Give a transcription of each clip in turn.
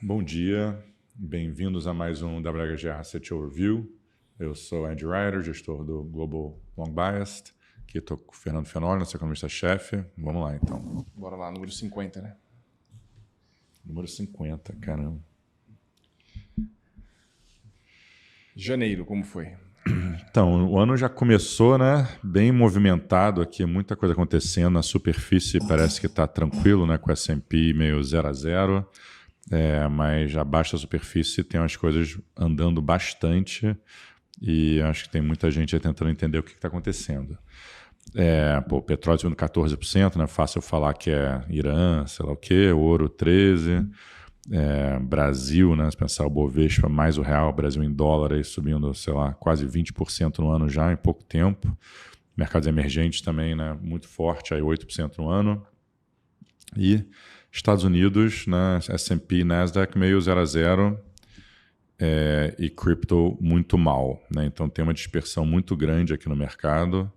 Bom dia, bem-vindos a mais um WHG Asset Overview. Eu sou Andy Ryder, gestor do Global Long Biased. Aqui estou com o Fernando Fenoli, nosso economista-chefe. Vamos lá, então. Bora lá, número 50, né? Número 50, caramba. Janeiro, como foi? Então, o ano já começou, né? Bem movimentado aqui, muita coisa acontecendo. Na superfície parece que está tranquilo, né? Com o S&P meio 0 a 0. Mas abaixo da superfície tem umas coisas andando bastante e acho que tem muita gente aí tentando entender o que está acontecendo. O petróleo subindo 14%, né? Fácil falar que é Irã, sei lá o quê, ouro 13%. Brasil, né? Se pensar o Bovespa mais o real, Brasil em dólar aí subindo, sei lá, quase 20% no ano já, em pouco tempo. Mercados emergentes também, né? Muito forte, aí 8% no ano. E Estados Unidos, né? S&P e Nasdaq meio 0 a 0 e cripto muito mal, né? Então tem uma dispersão muito grande aqui no mercado.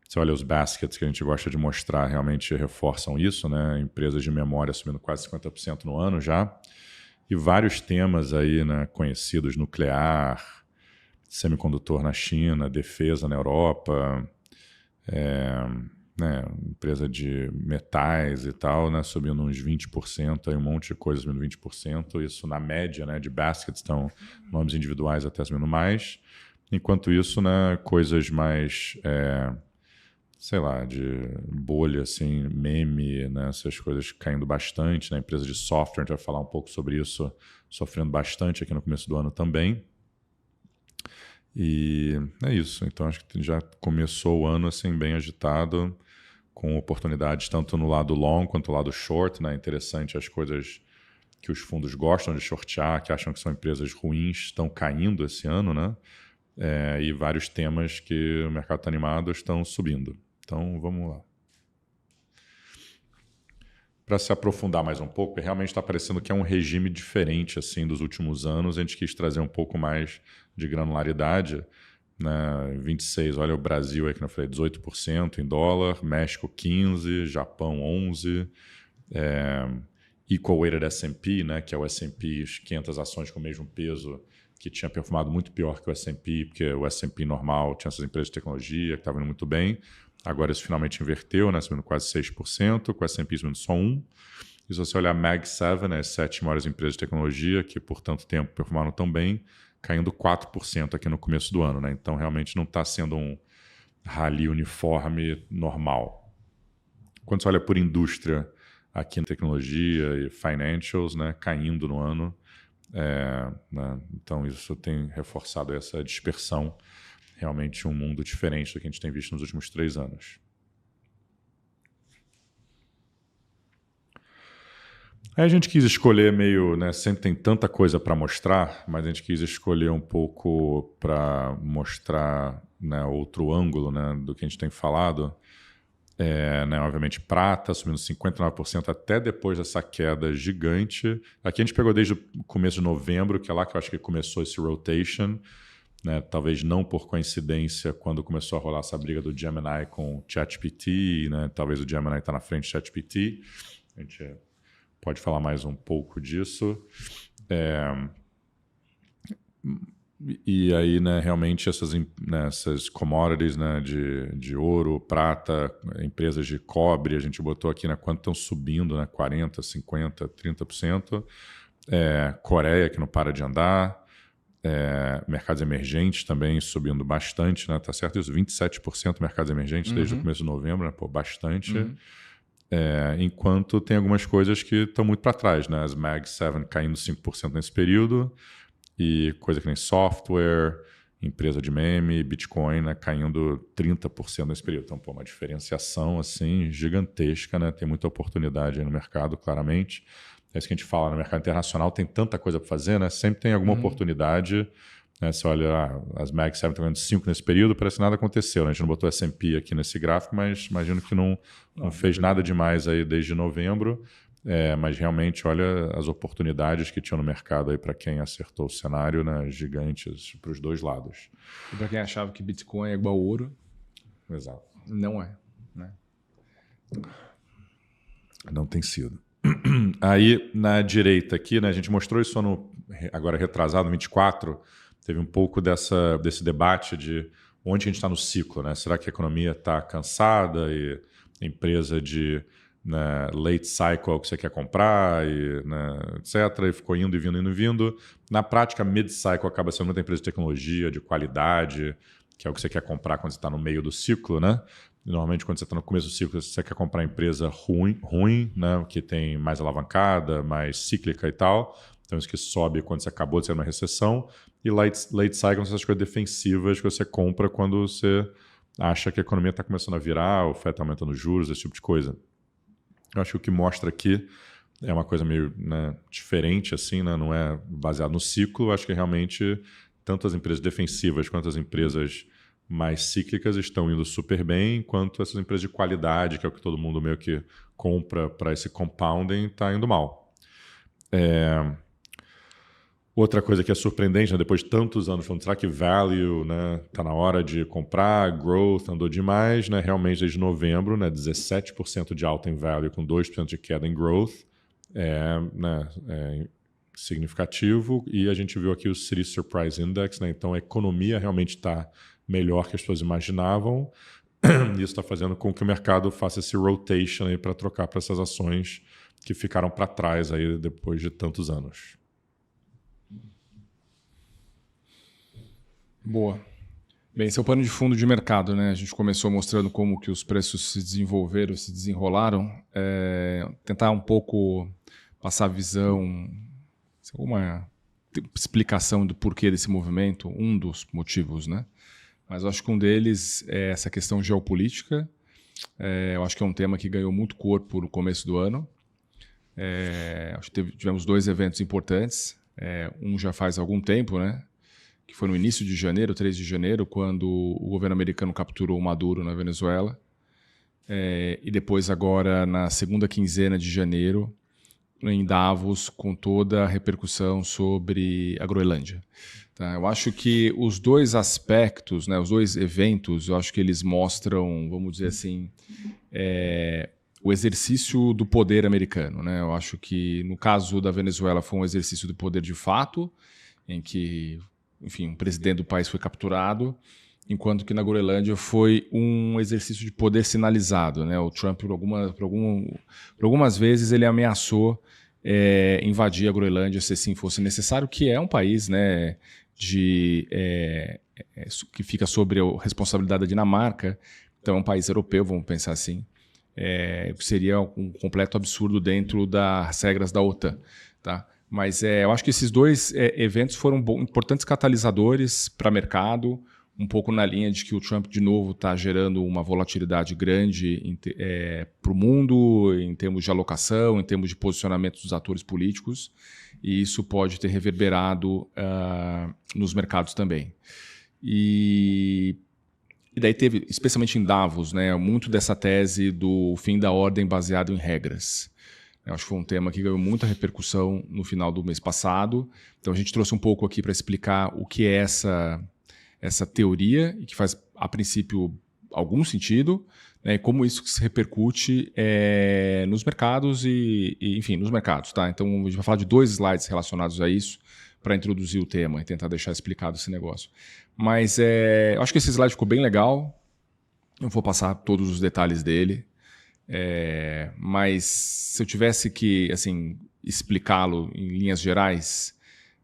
Você olha os baskets que a gente gosta de mostrar, realmente reforçam isso, né? Empresas de memória subindo quase 50% no ano já. E vários temas aí, né, conhecidos, nuclear, semicondutor na China, defesa na Europa, empresa de metais e tal, né, subindo uns 20%, aí um monte de coisa subindo 20%. Isso na média, né, de baskets, estão nomes individuais até subindo mais. Enquanto isso, né, coisas mais... sei lá, de bolha, assim, meme, né, essas coisas caindo bastante, né, empresa de software, a gente vai falar um pouco sobre isso, sofrendo bastante aqui no começo do ano também. E é isso, então acho que já começou o ano, assim, bem agitado, com oportunidades tanto no lado long quanto no lado short, né, interessante as coisas que os fundos gostam de shortear, que acham que são empresas ruins, estão caindo esse ano, né, e vários temas que o mercado está animado estão subindo. Então, vamos lá. Para se aprofundar mais um pouco, realmente está parecendo que é um regime diferente assim dos últimos anos. A gente quis trazer um pouco mais de granularidade. Né? 26%, olha o Brasil aí que eu falei, 18% em dólar, México 15%, Japão 11%, Equal Weighted S&P, né? Que é o S&P, as 500 ações com o mesmo peso, que tinha performado muito pior que o S&P, porque o S&P normal tinha essas empresas de tecnologia que estavam indo muito bem. Agora isso finalmente inverteu, né, subindo quase 6%, com o S&P subindo só 1%. E se você olhar Mag 7, né, as 7 maiores empresas de tecnologia, que por tanto tempo performaram tão bem, caindo 4% aqui no começo do ano. Né? Então realmente não está sendo um rally uniforme normal. Quando você olha por indústria aqui na tecnologia e financials, né, caindo no ano, né, então isso tem reforçado essa dispersão. Realmente um mundo diferente do que a gente tem visto nos últimos 3 anos. Aí a gente quis escolher meio, né, sempre tem tanta coisa para mostrar, mas a gente quis escolher um pouco para mostrar, né, outro ângulo, né, do que a gente tem falado. Né, obviamente prata subindo 59% até depois dessa queda gigante. Aqui a gente pegou desde o começo de novembro, que é lá que eu acho que começou esse rotation. Né, talvez não por coincidência quando começou a rolar essa briga do Gemini com o ChatGPT, né, talvez o Gemini está na frente do ChatGPT. A gente pode falar mais um pouco disso. E aí, né, realmente essas commodities, né, de ouro, prata, empresas de cobre, a gente botou aqui, né, quanto estão subindo, né, 40%, 50%, 30%. Coreia, que não para de andar. Mercados emergentes também subindo bastante, né? Tá certo isso? 27% mercados emergentes desde o começo de novembro, né? Pô, bastante. Enquanto tem algumas coisas que estão muito para trás, né? As Mag 7 caindo 5% nesse período, e coisa que nem software, empresa de meme, Bitcoin, né? Caindo 30% nesse período. Então, pô, uma diferenciação assim gigantesca, né? Tem muita oportunidade aí no mercado, claramente. É isso que a gente fala, no mercado internacional tem tanta coisa para fazer, né? Sempre tem alguma oportunidade. Né? Você olha, as Mag 7 estão ganhando 5 nesse período, parece que nada aconteceu. Né? A gente não botou S&P aqui nesse gráfico, mas imagino que não fez nada demais aí desde novembro. Mas realmente, olha as oportunidades que tinham no mercado aí para quem acertou o cenário, né? Gigantes para os dois lados. E para quem achava que Bitcoin é igual ouro, Exato. não é. Né? Não tem sido. Aí, na direita aqui, né, a gente mostrou isso agora retrasado, 24, teve um pouco desse debate de onde a gente está no ciclo, né? Será que a economia está cansada e a empresa de late cycle que você quer comprar, e, né, etc. E ficou indo e vindo, indo e vindo. Na prática, mid cycle acaba sendo muita empresa de tecnologia, de qualidade, que é o que você quer comprar quando você está no meio do ciclo, né? E, normalmente, quando você está no começo do ciclo, você quer comprar empresa ruim, né? Que tem mais alavancada, mais cíclica e tal. Então, isso que sobe quando você acabou de ser uma recessão. E late cycle são essas coisas defensivas que você compra quando você acha que a economia está começando a virar, o FED está aumentando os juros, esse tipo de coisa. Eu acho que o que mostra aqui é uma coisa meio, né, diferente, assim, né? Não é baseado no ciclo. Eu acho que realmente tanto as empresas defensivas quanto as empresas mais cíclicas estão indo super bem, enquanto essas empresas de qualidade, que é o que todo mundo meio que compra para esse compounding, está indo mal. Outra coisa que é surpreendente, né, depois de tantos anos falando, será que value, né, tá na hora de comprar, growth andou demais, né, realmente desde novembro, né, 17% de alta em value com 2% de queda em growth, é significativo, e a gente viu aqui o City Surprise Index, né, então a economia realmente está melhor que as pessoas imaginavam, e isso está fazendo com que o mercado faça esse rotation para trocar para essas ações que ficaram para trás aí depois de tantos anos. Boa. Bem, esse é o pano de fundo de mercado, né? A gente começou mostrando como que os preços se desenvolveram, se desenrolaram. Tentar um pouco passar a visão, alguma explicação do porquê desse movimento, um dos motivos, né? Mas eu acho que um deles é essa questão geopolítica. Eu acho que é um tema que ganhou muito corpo no começo do ano. Acho que tivemos 2 eventos importantes. Um já faz algum tempo, né? Que foi no início de janeiro, 3 de janeiro, quando o governo americano capturou o Maduro na Venezuela. E depois agora, na segunda quinzena de janeiro, em Davos, com toda a repercussão sobre a Groenlândia. Tá? Eu acho que os 2 aspectos, né, os 2 eventos, eu acho que eles mostram, vamos dizer assim, o exercício do poder americano. Né? Eu acho que, no caso da Venezuela, foi um exercício do poder de fato, em que, enfim, um presidente do país foi capturado, enquanto que na Groenlândia foi um exercício de poder sinalizado. Né? O Trump, por algumas vezes, ele ameaçou invadir a Groenlândia se assim fosse necessário, que é um país, né, que fica sobre a responsabilidade da Dinamarca, então é um país europeu, vamos pensar assim, seria um completo absurdo dentro das regras da OTAN. Tá? Mas eu acho que esses 2 eventos foram importantes catalisadores para o mercado, um pouco na linha de que o Trump, de novo, está gerando uma volatilidade grande para o mundo, em termos de alocação, em termos de posicionamento dos atores políticos, e isso pode ter reverberado nos mercados também. E daí teve, especialmente em Davos, né, muito dessa tese do fim da ordem baseado em regras. Eu acho que foi um tema que ganhou muita repercussão no final do mês passado. Então a gente trouxe um pouco aqui para explicar o que é essa teoria, e que faz, a princípio, algum sentido, né, e como isso se repercute nos mercados enfim, nos mercados. Tá? Então a gente vai falar de 2 slides relacionados a isso para introduzir o tema e tentar deixar explicado esse negócio. Mas eu acho que esse slide ficou bem legal. Não vou passar todos os detalhes dele. Mas se eu tivesse que, assim, explicá-lo em linhas gerais,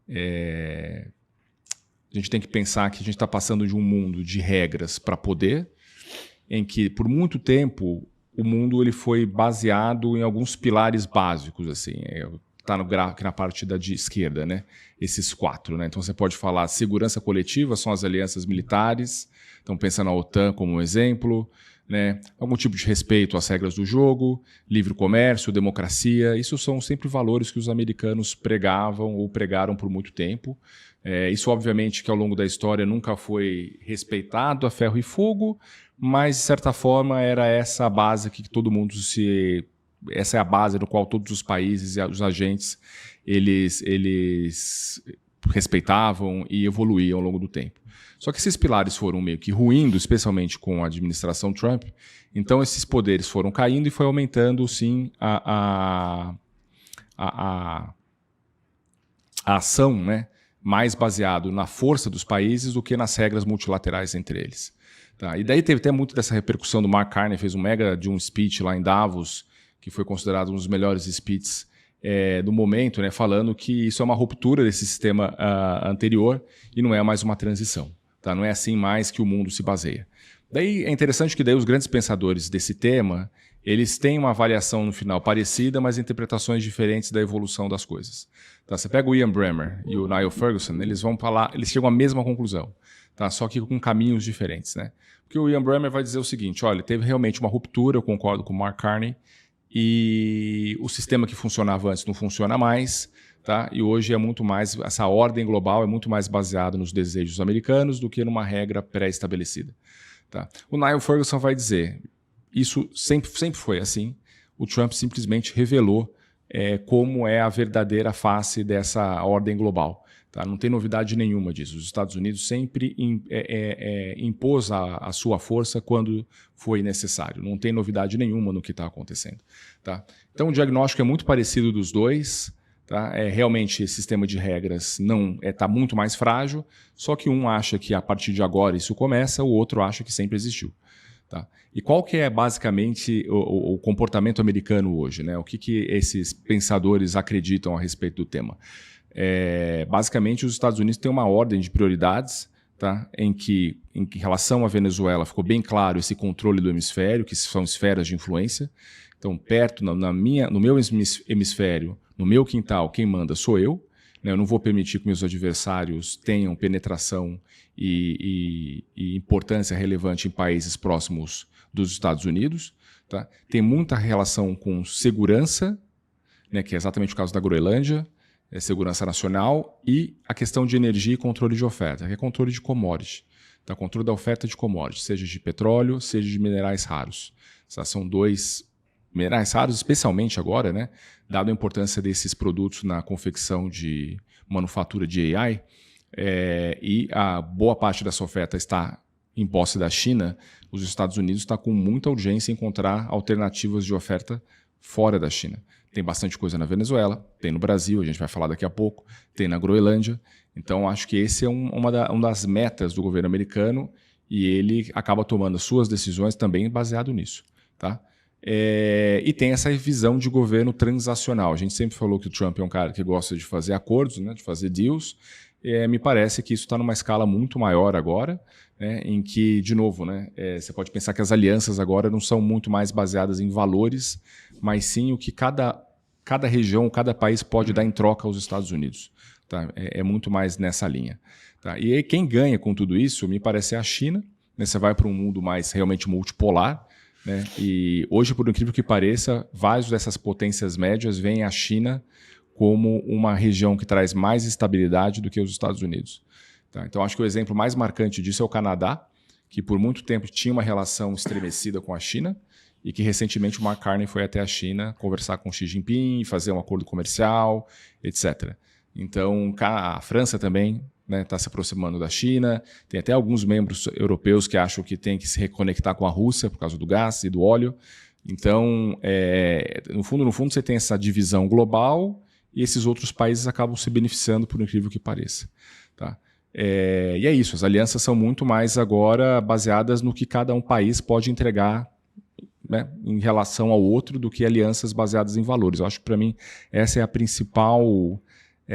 a gente tem que pensar que a gente está passando de um mundo de regras para poder, em que por muito tempo o mundo ele foi baseado em alguns pilares básicos, assim, está no gráfico aqui na parte da esquerda, né? Esses 4, né? Então você pode falar segurança coletiva, são as alianças militares, então pensa na OTAN como um exemplo, né? Algum tipo de respeito às regras do jogo, livre comércio, democracia, isso são sempre valores que os americanos pregavam ou pregaram por muito tempo. Isso obviamente que ao longo da história nunca foi respeitado a ferro e fogo, mas de certa forma era essa a base que todo mundo essa é a base no qual todos os países e os agentes eles respeitavam e evoluíam ao longo do tempo. Só que esses pilares foram meio que ruindo, especialmente com a administração Trump. Então esses poderes foram caindo e foi aumentando, sim, a a ação, né, mais baseado na força dos países do que nas regras multilaterais entre eles. Tá? E daí teve até muito dessa repercussão do Mark Carney, fez um mega de um speech lá em Davos, que foi considerado um dos melhores speeches do momento, né, falando que isso é uma ruptura desse sistema anterior e não é mais uma transição. Tá? Não é assim mais que o mundo se baseia. Daí é interessante que daí os grandes pensadores desse tema, eles têm uma avaliação no final parecida, mas interpretações diferentes da evolução das coisas. Tá? Você pega o Ian Bremmer e o Niall Ferguson, eles vão falar, eles chegam à mesma conclusão, tá? Só que com caminhos diferentes, né? Porque o Ian Bremmer vai dizer o seguinte, olha, teve realmente uma ruptura, eu concordo com o Mark Carney, e o sistema que funcionava antes não funciona mais, tá? E hoje é muito mais, essa ordem global é muito mais baseada nos desejos americanos do que numa regra pré-estabelecida. Tá? O Niall Ferguson vai dizer, isso sempre foi assim, o Trump simplesmente revelou como é a verdadeira face dessa ordem global. Tá? Não tem novidade nenhuma disso. Os Estados Unidos sempre impôs a sua força quando foi necessário. Não tem novidade nenhuma no que está acontecendo. Tá? Então o diagnóstico é muito parecido dos dois. Tá? Realmente esse sistema de regras está muito mais frágil, só que um acha que a partir de agora isso começa, o outro acha que sempre existiu. Tá? E qual que é basicamente o comportamento americano hoje? Né? O que esses pensadores acreditam a respeito do tema? Basicamente os Estados Unidos têm uma ordem de prioridades, tá? em relação à Venezuela ficou bem claro esse controle do hemisfério, que são esferas de influência. Então, perto, no meu hemisfério, no meu quintal, quem manda sou eu. Né? Eu não vou permitir que meus adversários tenham penetração e importância relevante em países próximos dos Estados Unidos. Tá? Tem muita relação com segurança, né? Que é exatamente o caso da Groenlândia, segurança nacional, e a questão de energia e controle de oferta, que é controle de commodity. Tá? Controle da oferta de commodity, seja de petróleo, seja de minerais raros. São dois minerais raros, especialmente agora, né? Dado a importância desses produtos na confecção de manufatura de AI, e a boa parte dessa oferta está em posse da China, os Estados Unidos estão com muita urgência em encontrar alternativas de oferta fora da China. Tem bastante coisa na Venezuela, tem no Brasil, a gente vai falar daqui a pouco, tem na Groenlândia. Então, acho que esse é uma das metas do governo americano e ele acaba tomando suas decisões também baseado nisso. Tá? E tem essa visão de governo transacional. A gente sempre falou que o Trump é um cara que gosta de fazer acordos, né, de fazer deals. Me parece que isso está numa escala muito maior agora, né, em que, de novo, né, você pode pensar que as alianças agora não são muito mais baseadas em valores, mas sim o que cada região, cada país pode dar em troca aos Estados Unidos. Tá? É muito mais nessa linha. Tá? E aí, quem ganha com tudo isso, me parece, é a China. Né? Você vai para um mundo mais realmente multipolar. Né? E hoje, por incrível que pareça, várias dessas potências médias veem a China como uma região que traz mais estabilidade do que os Estados Unidos. Tá? Então, acho que o exemplo mais marcante disso é o Canadá, que por muito tempo tinha uma relação estremecida com a China e que recentemente o Mark Carney foi até a China conversar com Xi Jinping, fazer um acordo comercial, etc. Então, a França também está se aproximando da China. Tem até alguns membros europeus que acham que tem que se reconectar com a Rússia por causa do gás e do óleo. Então, no fundo, você tem essa divisão global e esses outros países acabam se beneficiando, por incrível que pareça. Tá? E é isso, as alianças são muito mais agora baseadas no que cada um país pode entregar, né, em relação ao outro, do que alianças baseadas em valores. Eu acho que, para mim, essa é a principal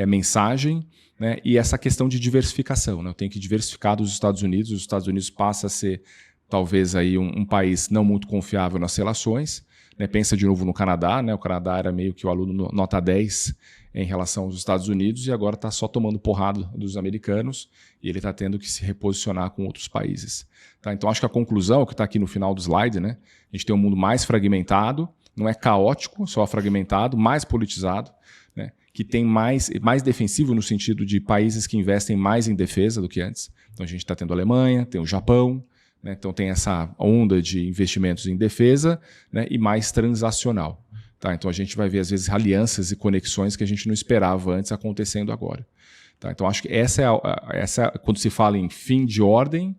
mensagem, né, e essa questão de diversificação. Né? Eu tenho que diversificar dos Estados Unidos. Os Estados Unidos passa a ser, talvez, aí um país não muito confiável nas relações. Né? Pensa de novo no Canadá. Né? O Canadá era meio que o aluno nota 10 em relação aos Estados Unidos e agora está só tomando porrada dos americanos e ele está tendo que se reposicionar com outros países. Tá? Então, acho que a conclusão, que está aqui no final do slide, né? A gente tem um mundo mais fragmentado, não é caótico, só fragmentado, mais politizado, né? Que tem mais defensivo no sentido de países que investem mais em defesa do que antes. Então, a gente está tendo a Alemanha, tem o Japão, né? Então tem essa onda de investimentos em defesa, né? E mais transacional. Tá? Então a gente vai ver, às vezes, alianças e conexões que a gente não esperava antes acontecendo agora. Tá? Então acho que quando se fala em fim de ordem,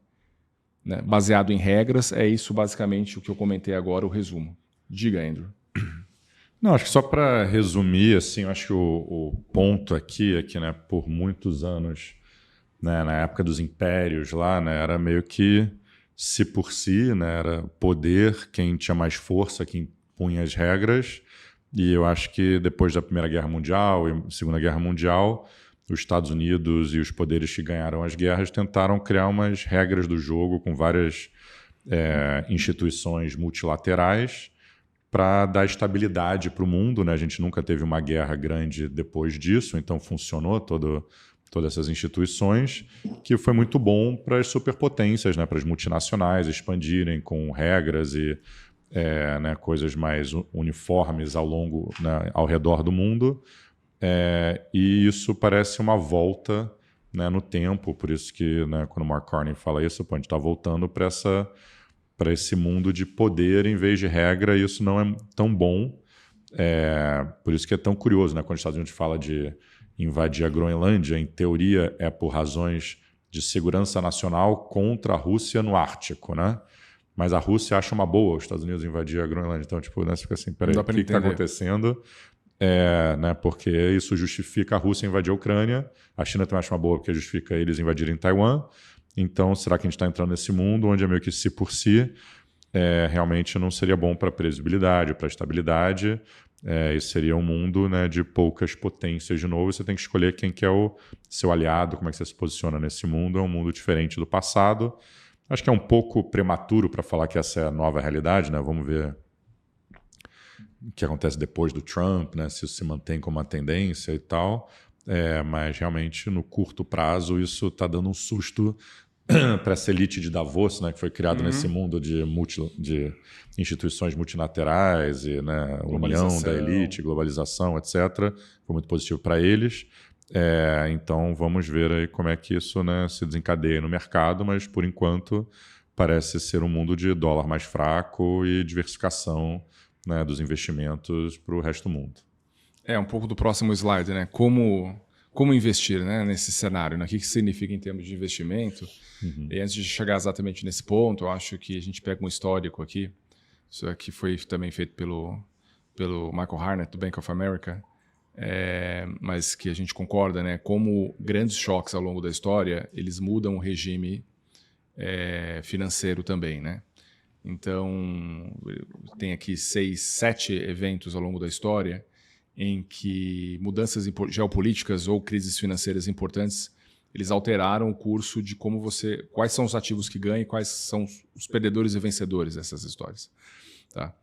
né, baseado em regras, é isso basicamente o que eu comentei agora, o resumo. Diga, Andrew. Não, acho que só para resumir, assim, eu acho que o ponto aqui é que, né, por muitos anos, né, na época dos impérios lá, né, era meio que si por si, né, era poder, quem tinha mais força, quem punha as regras. E eu acho que depois da Primeira Guerra Mundial e Segunda Guerra Mundial, os Estados Unidos e os poderes que ganharam as guerras tentaram criar umas regras do jogo com várias instituições multilaterais para dar estabilidade para o mundo, né? A gente nunca teve uma guerra grande depois disso, então funcionou todas essas instituições, que foi muito bom para as superpotências, né? Para as multinacionais expandirem com regras e né, coisas mais uniformes ao redor do mundo. E isso parece uma volta, né, no tempo, por isso que, né, quando o Mark Carney fala isso, a gente está voltando para esse mundo de poder em vez de regra, e isso não é tão bom. Por isso que é tão curioso, né, quando os Estados Unidos fala de invadir a Groenlândia, em teoria é por razões de segurança nacional contra a Rússia no Ártico, né? Mas a Rússia acha uma boa os Estados Unidos invadir a Groenlândia. Então, tipo, né, você fica assim, peraí, o que está acontecendo? Né, porque isso justifica a Rússia invadir a Ucrânia, a China também acha uma boa porque justifica eles invadirem Taiwan. Então, será que a gente está entrando nesse mundo onde é meio que si por si realmente não seria bom para a previsibilidade, para a estabilidade? Isso seria um mundo, né, de poucas potências de novo. Você tem que escolher quem que é o seu aliado, como é que você se posiciona nesse mundo. É um mundo diferente do passado. Acho que é um pouco prematuro para falar que essa é a nova realidade, né? Vamos ver o que acontece depois do Trump, né? Se isso se mantém como uma tendência e tal. Mas realmente, no curto prazo, isso está dando um susto para essa elite de Davos, né? Que foi criado nesse mundo de instituições multilaterais e, né, união da elite, globalização, etc. Foi muito positivo para eles. Então vamos ver aí como é que isso, né, se desencadeia no mercado, mas por enquanto parece ser um mundo de dólar mais fraco e diversificação, né, dos investimentos para o resto do mundo. Um pouco do próximo slide, né? Como investir, né, nesse cenário, né? O que significa em termos de investimento? E antes de chegar exatamente nesse ponto, eu acho que a gente pega um histórico aqui. Isso aqui foi também feito pelo Michael Harnett, do Bank of America. Mas que a gente concorda, né? Como grandes choques ao longo da história, eles mudam o regime financeiro também, né? Então, tem aqui 6, 7 eventos ao longo da história em que mudanças geopolíticas ou crises financeiras importantes, eles alteraram o curso de quais são os ativos que ganham e quais são os perdedores e vencedores dessas histórias. Tá?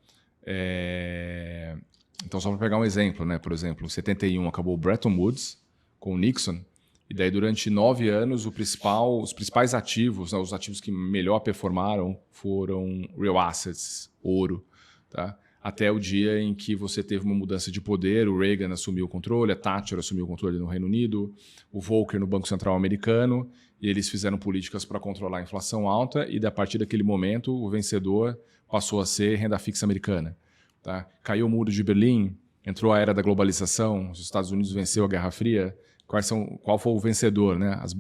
Então, só para pegar um exemplo, né? Por exemplo, em 71 acabou o Bretton Woods com o Nixon, e daí durante 9 anos os principais ativos, né, os ativos que melhor performaram foram real assets, ouro, tá? Até o dia em que você teve uma mudança de poder, o Reagan assumiu o controle, a Thatcher assumiu o controle no Reino Unido, o Volcker no Banco Central americano, e eles fizeram políticas para controlar a inflação alta, e a partir daquele momento o vencedor passou a ser renda fixa americana. Tá? Caiu o muro de Berlim, entrou a era da globalização, os Estados Unidos venceu a Guerra Fria. Qual foi o vencedor? Né? As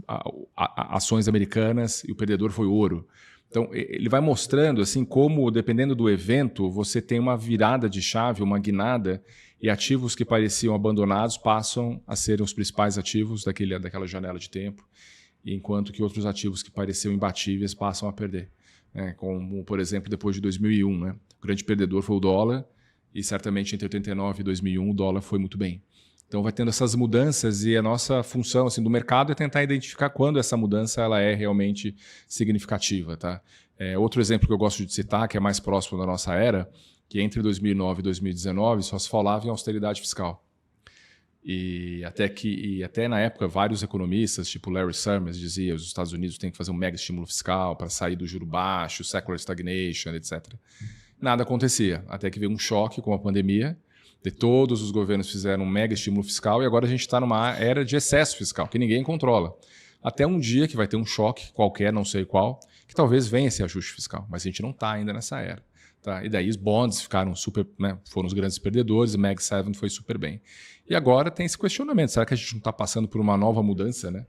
ações americanas, e o perdedor foi o ouro. Então, ele vai mostrando assim como, dependendo do evento, você tem uma virada de chave, uma guinada, e ativos que pareciam abandonados passam a serem os principais ativos daquela janela de tempo, enquanto que outros ativos que pareciam imbatíveis passam a perder. Como, por exemplo, depois de 2001. Né? O grande perdedor foi o dólar, e certamente entre 89 e 2001 o dólar foi muito bem. Então vai tendo essas mudanças, e a nossa função assim, do mercado é tentar identificar quando essa mudança ela é realmente significativa. Tá? Outro exemplo que eu gosto de citar, que é mais próximo da nossa era, que entre 2009 e 2019 só se falava em austeridade fiscal. E até na época vários economistas, tipo Larry Summers, diziam que os Estados Unidos têm que fazer um mega estímulo fiscal para sair do juro baixo, secular stagnation, etc. Nada acontecia, até que veio um choque com a pandemia. Todos os governos fizeram um mega estímulo fiscal e agora a gente está numa era de excesso fiscal, que ninguém controla. Até um dia que vai ter um choque qualquer, não sei qual, que talvez venha esse ajuste fiscal, mas a gente não está ainda nessa era. Tá? E daí os bonds ficaram super, né, foram os grandes perdedores, o Mag 7 foi super bem. E agora tem esse questionamento, será que a gente não está passando por uma nova mudança? Né?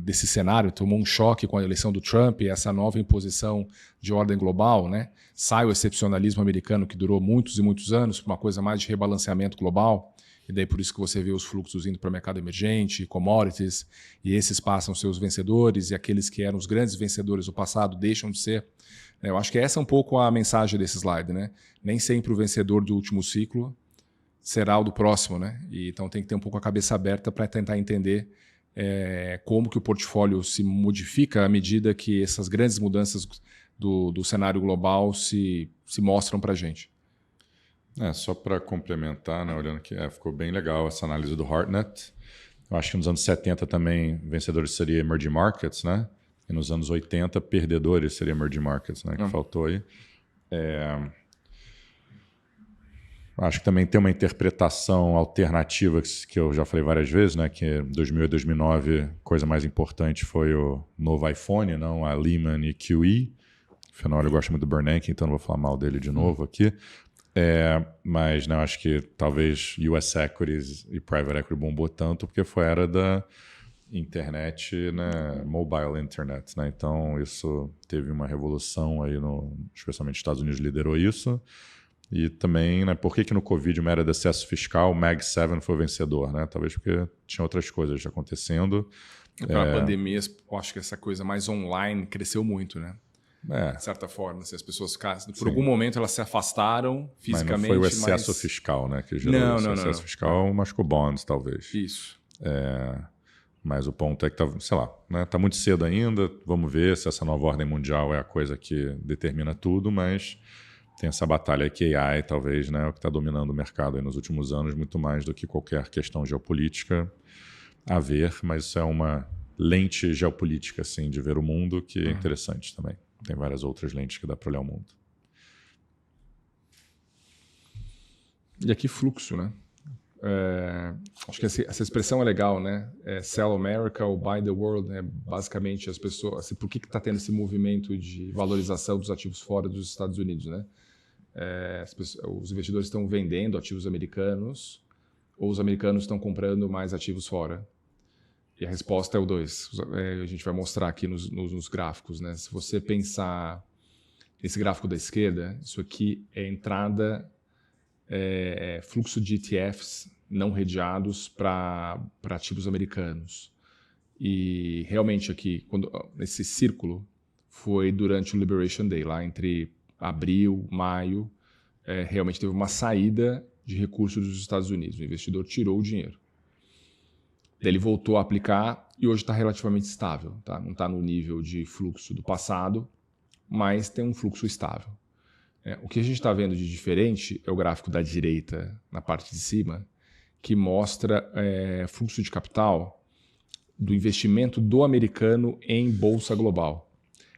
desse cenário, tomou um choque com a eleição do Trump e essa nova imposição de ordem global, né? Sai o excepcionalismo americano que durou muitos e muitos anos para uma coisa mais de rebalanceamento global, e daí por isso que você vê os fluxos indo para o mercado emergente, commodities, e esses passam a ser os vencedores, e aqueles que eram os grandes vencedores do passado deixam de ser. Eu acho que essa é um pouco a mensagem desse slide, né? Nem sempre o vencedor do último ciclo será o do próximo, né? E, então tem que ter um pouco a cabeça aberta para tentar entender como que o portfólio se modifica à medida que essas grandes mudanças do cenário global se mostram para a gente. Só para complementar, né, olhando aqui, ficou bem legal essa análise do Hartnett. Eu acho que nos anos 70 também vencedores seria Emerging Markets, né? E nos anos 80 perdedores seria Emerging Markets, né? Que faltou aí. Acho que também tem uma interpretação alternativa que eu já falei várias vezes, né? Que 2000 e 2009, a coisa mais importante foi o novo iPhone, não a Lehman e QE. Afinal, eu gosto muito do Bernanke, então não vou falar mal dele de novo aqui. Mas né, acho que talvez US Equities e Private Equity bombou tanto porque foi a era da internet, né? Mobile Internet. Né? Então, isso teve uma revolução aí, especialmente nos Estados Unidos liderou isso. E também, né, por que no Covid, uma era de excesso fiscal, o Mag 7 foi o vencedor, né? Talvez porque tinha outras coisas acontecendo. Com a pandemia, eu acho que essa coisa mais online cresceu muito, né? De certa forma, se as pessoas ficassem... Por algum momento elas se afastaram fisicamente, mas não foi o excesso fiscal, né? Que gerou o excesso fiscal, machucou bonds, talvez. Isso. Mas o ponto é que, sei lá, né? Tá muito cedo ainda, vamos ver se essa nova ordem mundial é a coisa que determina tudo, mas... Tem essa batalha que AI, talvez, né, é o que está dominando o mercado aí nos últimos anos, muito mais do que qualquer questão geopolítica a ver, mas isso é uma lente geopolítica assim, de ver o mundo que é interessante também. Tem várias outras lentes que dá para olhar o mundo. E aqui fluxo, né? Acho que essa expressão é legal, né? Sell America ou Buy the World, né? Basicamente as pessoas... Assim, por que está tendo esse movimento de valorização dos ativos fora dos Estados Unidos, né? Os investidores estão vendendo ativos americanos ou os americanos estão comprando mais ativos fora? E a resposta é o 2. A gente vai mostrar aqui nos gráficos, né? Se você pensar nesse gráfico da esquerda, isso aqui é entrada, fluxo de ETFs não redeados para ativos americanos. E realmente aqui, nesse círculo, foi durante o Liberation Day, lá entre abril, maio, realmente teve uma saída de recursos dos Estados Unidos. O investidor tirou o dinheiro. Daí ele voltou a aplicar e hoje está relativamente estável. Tá? Não está no nível de fluxo do passado, mas tem um fluxo estável. O que a gente está vendo de diferente é o gráfico da direita, na parte de cima, que mostra fluxo de capital do investimento do americano em bolsa global.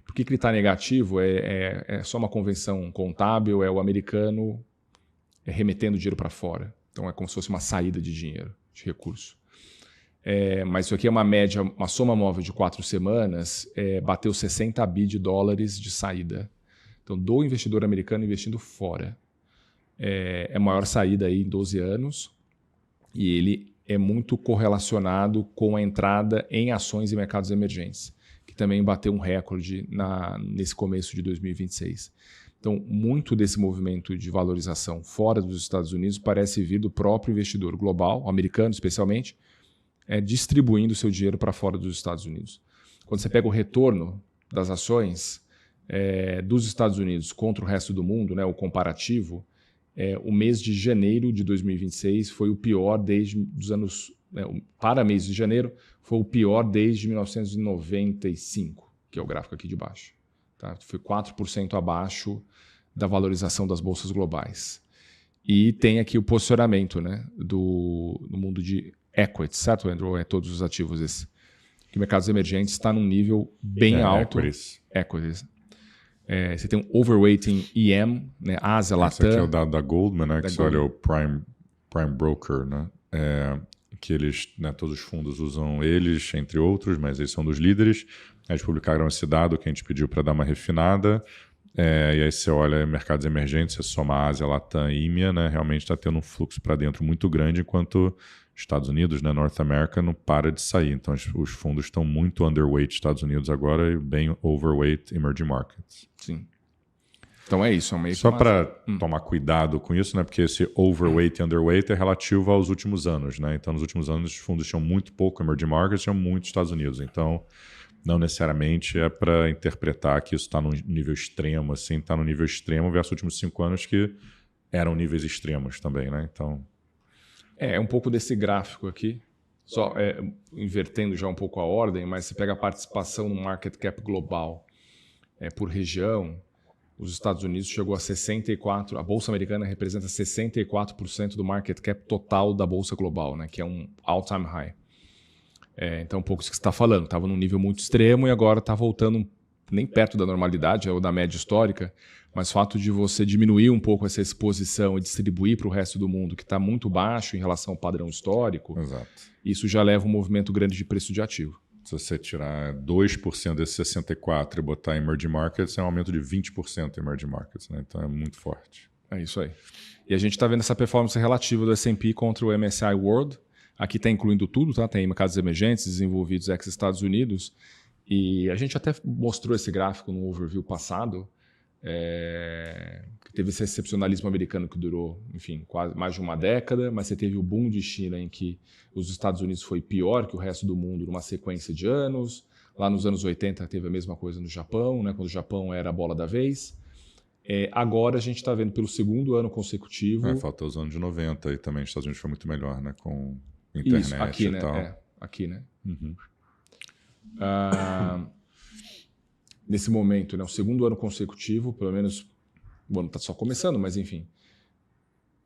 Por que ele está negativo? É só uma convenção contábil, é o americano remetendo dinheiro para fora. Então é como se fosse uma saída de dinheiro, de recurso. Mas isso aqui é uma média, uma soma móvel de 4 semanas, bateu 60 bi de dólares de saída. Então, do investidor americano investindo fora. É a maior saída aí em 12 anos e ele é muito correlacionado com a entrada em ações e mercados emergentes, que também bateu um recorde nesse começo de 2026. Então, muito desse movimento de valorização fora dos Estados Unidos parece vir do próprio investidor global, americano especialmente, distribuindo seu dinheiro para fora dos Estados Unidos. Quando você pega o retorno das ações dos Estados Unidos contra o resto do mundo, né, o comparativo, o mês de janeiro de 2026 foi o pior desde os anos... para mês de janeiro, foi o pior desde 1995, que é o gráfico aqui de baixo. Tá? Foi 4% abaixo da valorização das bolsas globais. E tem aqui o posicionamento, né, no mundo de equities, certo, Andrew? Todos os ativos esse. Que mercados emergentes está num nível bem alto. Equities. Você tem um overweighting EM, né, Ásia, Latam. Esse aqui é o dado da Goldman, né, que você olha o Prime Broker, né, que eles, né, todos os fundos usam eles, entre outros, mas eles são dos líderes. Eles publicaram esse dado que a gente pediu para dar uma refinada. E aí você olha mercados emergentes, você soma Ásia, Latam e IMEA, né, realmente está tendo um fluxo para dentro muito grande, enquanto Estados Unidos, né, North America, não para de sair. Então, os fundos estão muito underweight Estados Unidos agora e bem overweight emerging markets. Sim. Então é isso. É meio Só para tomar cuidado com isso, né, porque esse overweight e underweight é relativo aos últimos anos. Né? Então, nos últimos anos, os fundos tinham muito pouco emerging markets, tinham muito Estados Unidos. Então, não necessariamente é para interpretar que isso está no nível extremo, assim, está no nível extremo versus os últimos 5 anos que eram níveis extremos também, né? Então... É um pouco desse gráfico aqui, só invertendo já um pouco a ordem, mas você pega a participação no market cap global por região, os Estados Unidos chegou a 64%, a Bolsa Americana representa 64% do market cap total da Bolsa Global, né, que é um all-time high. Então, um pouco isso que você está falando, estava num nível muito extremo e agora está voltando nem perto da normalidade ou da média histórica, mas o fato de você diminuir um pouco essa exposição e distribuir para o resto do mundo, que está muito baixo em relação ao padrão histórico, Exato. Isso já leva um movimento grande de preço de ativo. Se você tirar 2% desses 64% e botar em emerging markets, é um aumento de 20% em emerging markets. Né? Então é muito forte. É isso aí. E a gente está vendo essa performance relativa do S&P contra o MSCI World. Aqui está incluindo tudo, tá? Tem mercados emergentes, desenvolvidos, ex-Estados Unidos. E a gente até mostrou esse gráfico no overview passado, que teve esse excepcionalismo americano que durou, enfim, quase mais de uma década, mas você teve o boom de China em que os Estados Unidos foi pior que o resto do mundo numa sequência de anos. Lá nos anos 80 teve a mesma coisa no Japão, né, quando o Japão era a bola da vez. Agora a gente está vendo pelo segundo ano consecutivo... Falta os anos de 90 e também os Estados Unidos foi muito melhor, né, com internet isso, aqui, e tal. Aqui, né? Uhum. Nesse momento, né, o segundo ano consecutivo, pelo menos o ano está só começando, mas enfim,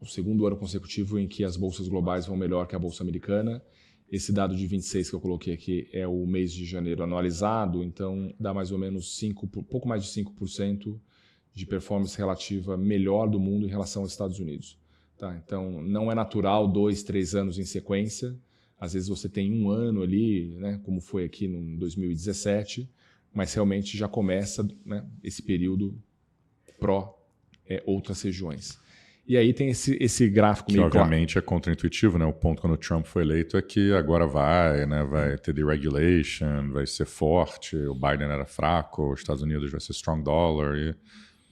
o segundo ano consecutivo em que as bolsas globais vão melhor que a bolsa americana. Esse dado de 26 que eu coloquei aqui é o mês de janeiro anualizado, então dá mais ou menos pouco mais de 5% de performance relativa melhor do mundo em relação aos Estados Unidos. Tá? Então não é natural 2, 3 anos em sequência. Às vezes você tem um ano ali, né, como foi aqui no 2017, mas realmente já começa, né, esse período pró outras regiões. E aí tem esse gráfico que obviamente é contraintuitivo, né? O ponto quando o Trump foi eleito é que agora vai ter deregulation, vai ser forte, o Biden era fraco, os Estados Unidos vai ser strong dollar e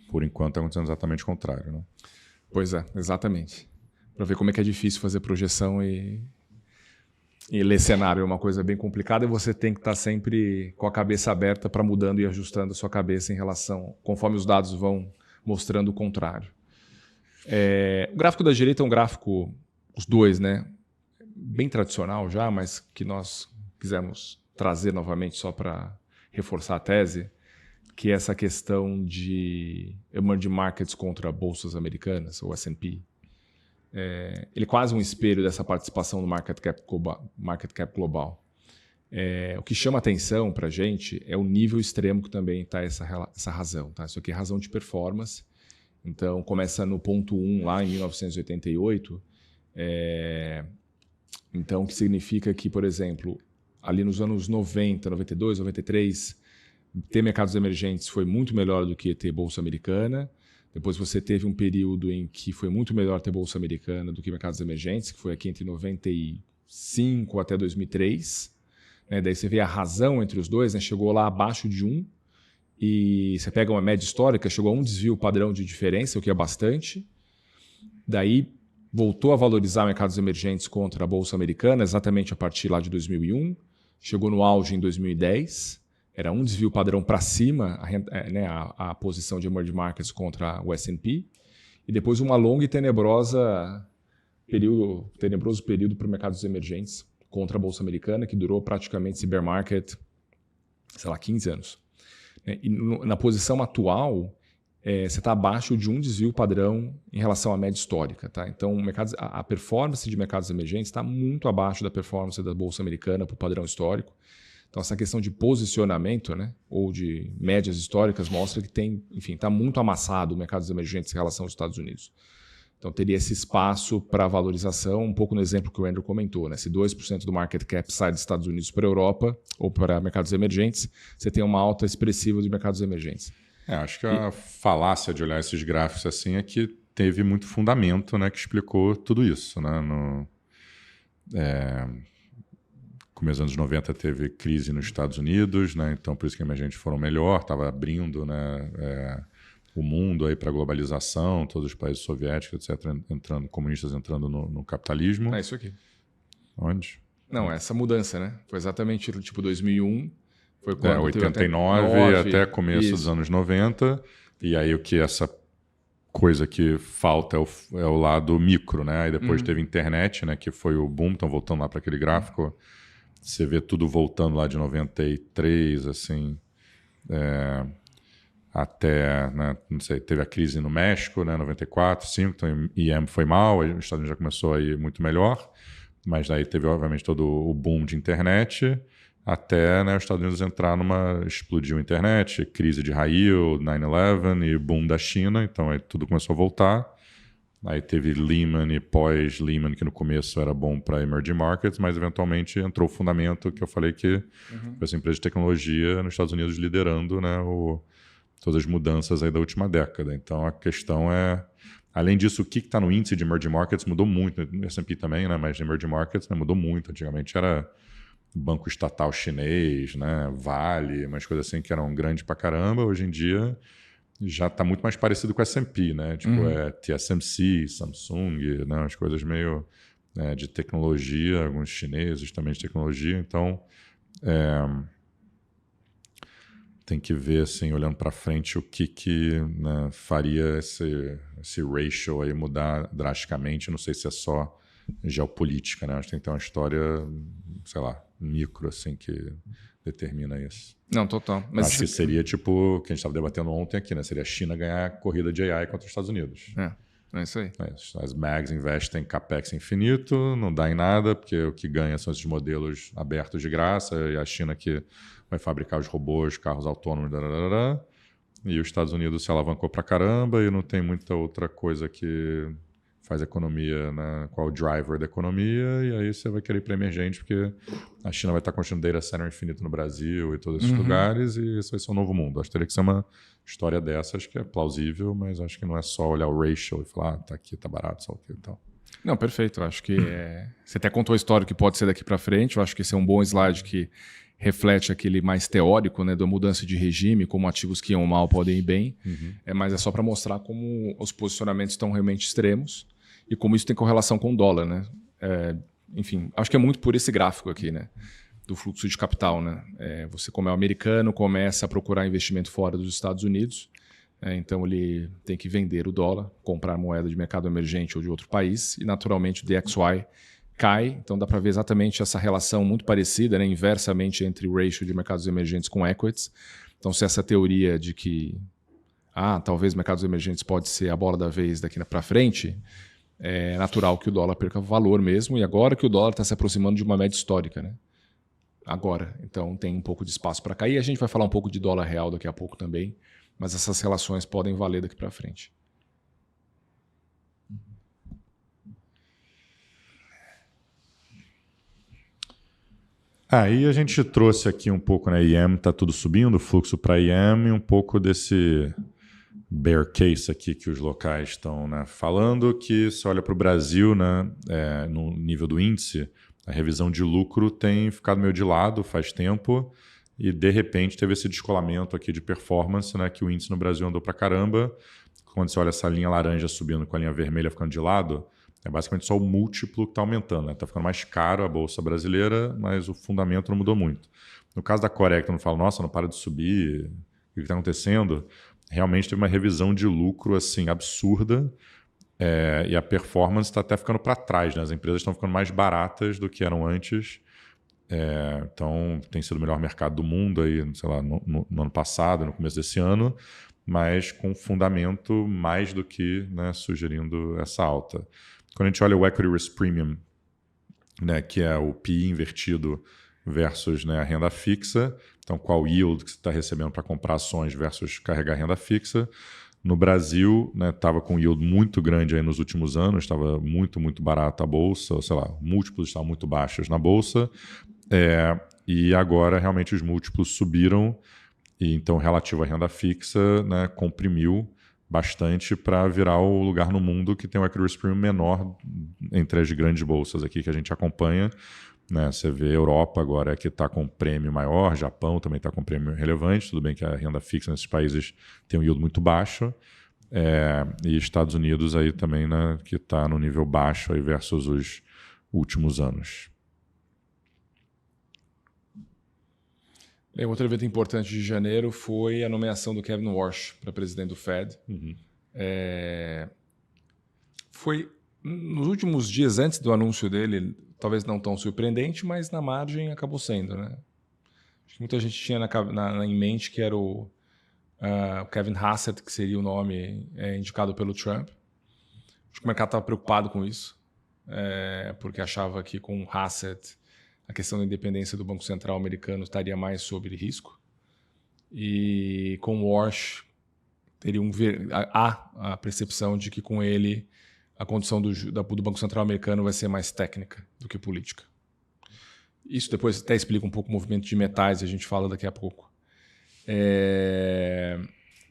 por enquanto está acontecendo exatamente o contrário, né? Pois é, exatamente. Para ver como é que é difícil fazer projeção e ler cenário é uma coisa bem complicada e você tem que estar sempre com a cabeça aberta para mudando e ajustando a sua cabeça em relação, conforme os dados vão mostrando o contrário. O gráfico da direita é um gráfico, os dois, né, bem tradicional já, mas que nós quisemos trazer novamente só para reforçar a tese, que é essa questão de emerging markets contra bolsas americanas, ou S&P. Ele é quase um espelho dessa participação no market cap global. O que chama atenção para a gente é o nível extremo que também está essa razão. Tá? Isso aqui é razão de performance. Então, começa no ponto 1, lá em 1988. Então, o que significa que, por exemplo, ali nos anos 90, 92, 93, ter mercados emergentes foi muito melhor do que ter bolsa americana. Depois você teve um período em que foi muito melhor ter bolsa americana do que mercados emergentes, que foi aqui entre 95 até 2003. Daí você vê a razão entre os dois, né? Chegou lá abaixo de 1, e você pega uma média histórica, chegou a um desvio padrão de diferença, o que é bastante. Daí voltou a valorizar mercados emergentes contra a bolsa americana, exatamente a partir lá de 2001. Chegou no auge em 2010. Era um desvio padrão para cima, a posição de emerging markets contra o S&P, e depois uma longa e tenebroso período para mercados emergentes contra a bolsa americana, que durou praticamente esse bear market, 15 anos. E na posição atual, você está abaixo de um desvio padrão em relação à média histórica. Tá? Então, a performance de mercados emergentes está muito abaixo da performance da bolsa americana para o padrão histórico. Então, essa questão de posicionamento, né, ou de médias históricas mostra que está muito amassado o mercados emergentes em relação aos Estados Unidos. Então, teria esse espaço para valorização, um pouco no exemplo que o Andrew comentou. Né? Se 2% do market cap sai dos Estados Unidos para a Europa ou para mercados emergentes, você tem uma alta expressiva de mercados emergentes. Acho que a falácia de olhar esses gráficos assim é que teve muito fundamento, né, que explicou tudo isso, né? Começo dos anos 90 teve crise nos Estados Unidos, né? Então por isso que a emergentes foram melhor, estava abrindo, né, o mundo para a globalização, todos os países soviéticos, etc., comunistas entrando no capitalismo. É isso aqui. Onde? Não, essa mudança, né? Foi exatamente tipo 2001, foi quando 89 até começo dos anos 90, e aí o que essa coisa que falta é o lado micro, né? Aí depois teve internet, né, que foi o boom, então voltando lá para aquele gráfico, você vê tudo voltando lá de 93, assim, até, né, não sei, teve a crise no México, né, 94, 5, então IEM foi mal, aí os Estados Unidos já começou a ir muito melhor, mas daí teve, obviamente, todo o boom de internet, até, né, os Estados Unidos entrar explodiu a internet, crise de high yield, 9/11 e boom da China, então aí tudo começou a voltar. Aí teve Lehman e pós-Lehman, que no começo era bom para emerging markets, mas eventualmente entrou o fundamento que eu falei que essa empresa de tecnologia nos Estados Unidos liderando, né, todas as mudanças aí da última década. Então a questão é, além disso, o que está no índice de emerging markets mudou muito, no S&P também, né, mas emerging markets, né, mudou muito. Antigamente era banco estatal chinês, né, Vale, umas coisas assim que eram grandes pra caramba. Hoje em dia já está muito mais parecido com o S&P, né? Tipo, TSMC, Samsung, né? As coisas meio de tecnologia, alguns chineses também de tecnologia. Então, tem que ver, assim, olhando para frente, o que né, faria esse ratio aí mudar drasticamente. Não sei se é só geopolítica, né? Acho que tem que ter uma história, sei lá, micro, assim, que determina isso. Não, total. Mas acho que seria tipo o que a gente estava debatendo ontem aqui, né? Seria a China ganhar a corrida de AI contra os Estados Unidos. É isso aí. As mags investem em capex infinito, não dá em nada, porque o que ganha são esses modelos abertos de graça, e a China que vai fabricar os robôs, carros autônomos, e os Estados Unidos se alavancou pra caramba e não tem muita outra coisa que faz a economia, né? Qual o driver da economia, e aí você vai querer ir para emergente, porque a China vai estar construindo data center infinito no Brasil e todos esses lugares, e isso vai ser um novo mundo. Acho que teria que ser uma história dessas que é plausível, mas acho que não é só olhar o ratio e falar, tá aqui, tá barato, só o que e tal. Não, perfeito. Eu acho que você até contou a história que pode ser daqui para frente. Eu acho que esse é um bom slide que reflete aquele mais teórico, né, da mudança de regime, como ativos que iam mal podem ir bem, mas é só para mostrar como os posicionamentos estão realmente extremos e como isso tem correlação com o dólar, né? Enfim, acho que é muito por esse gráfico aqui, né, do fluxo de capital, né? Você, como é americano, começa a procurar investimento fora dos Estados Unidos, então ele tem que vender o dólar, comprar moeda de mercado emergente ou de outro país, e naturalmente o DXY cai, então dá para ver exatamente essa relação muito parecida, né, inversamente entre o ratio de mercados emergentes com equities. Então se essa teoria de que talvez mercados emergentes pode ser a bola da vez daqui para frente, é natural que o dólar perca valor mesmo, e agora que o dólar está se aproximando de uma média histórica, né? Agora, então tem um pouco de espaço para cair. A gente vai falar um pouco de dólar real daqui a pouco também, mas essas relações podem valer daqui para frente. Aí a gente trouxe aqui um pouco, né? IEM está tudo subindo, fluxo para IEM, e um pouco desse bear case aqui que os locais estão, né, falando, que se olha para o Brasil, né, no nível do índice, a revisão de lucro tem ficado meio de lado faz tempo e de repente teve esse descolamento aqui de performance, né, que o índice no Brasil andou para caramba. Quando você olha essa linha laranja subindo com a linha vermelha ficando de lado, é basicamente só o múltiplo que está aumentando, né? Está ficando mais caro a bolsa brasileira, mas o fundamento não mudou muito. No caso da Coreia, que todo mundo fala, nossa, não para de subir, o que está acontecendo? Realmente teve uma revisão de lucro assim absurda, e a performance está até ficando para trás, né? As empresas estão ficando mais baratas do que eram antes. Então tem sido o melhor mercado do mundo aí, sei lá, no ano passado, no começo desse ano, mas com fundamento mais do que, né, sugerindo essa alta. Quando a gente olha o Equity Risk Premium, né, que é o PI invertido versus, né, a renda fixa, então qual yield que você está recebendo para comprar ações versus carregar renda fixa. No Brasil, estava, né, com um yield muito grande aí nos últimos anos, estava muito, muito barata a bolsa, sei lá, múltiplos estavam muito baixos na bolsa, e agora realmente os múltiplos subiram, e então relativo à renda fixa, né, comprimiu, bastante para virar o lugar no mundo que tem o equity risk premium menor entre as grandes bolsas aqui que a gente acompanha. Né? Você vê a Europa agora que está com prêmio maior, Japão também está com prêmio relevante, tudo bem que a renda fixa nesses países tem um yield muito baixo, e Estados Unidos aí também, né, que está no nível baixo aí versus os últimos anos. Bem, outro evento importante de janeiro foi a nomeação do Kevin Warsh para presidente do Fed. Foi nos últimos dias antes do anúncio dele, talvez não tão surpreendente, mas na margem acabou sendo, né? Acho que muita gente tinha em mente que era o Kevin Hassett, que seria o nome indicado pelo Trump. Acho que o mercado estava preocupado com isso, porque achava que com o Hassett a questão da independência do Banco Central americano estaria mais sobre risco. E com o Warsh teria a percepção de que com ele a condição do Banco Central americano vai ser mais técnica do que política. Isso depois até explica um pouco o movimento de metais, a gente fala daqui a pouco.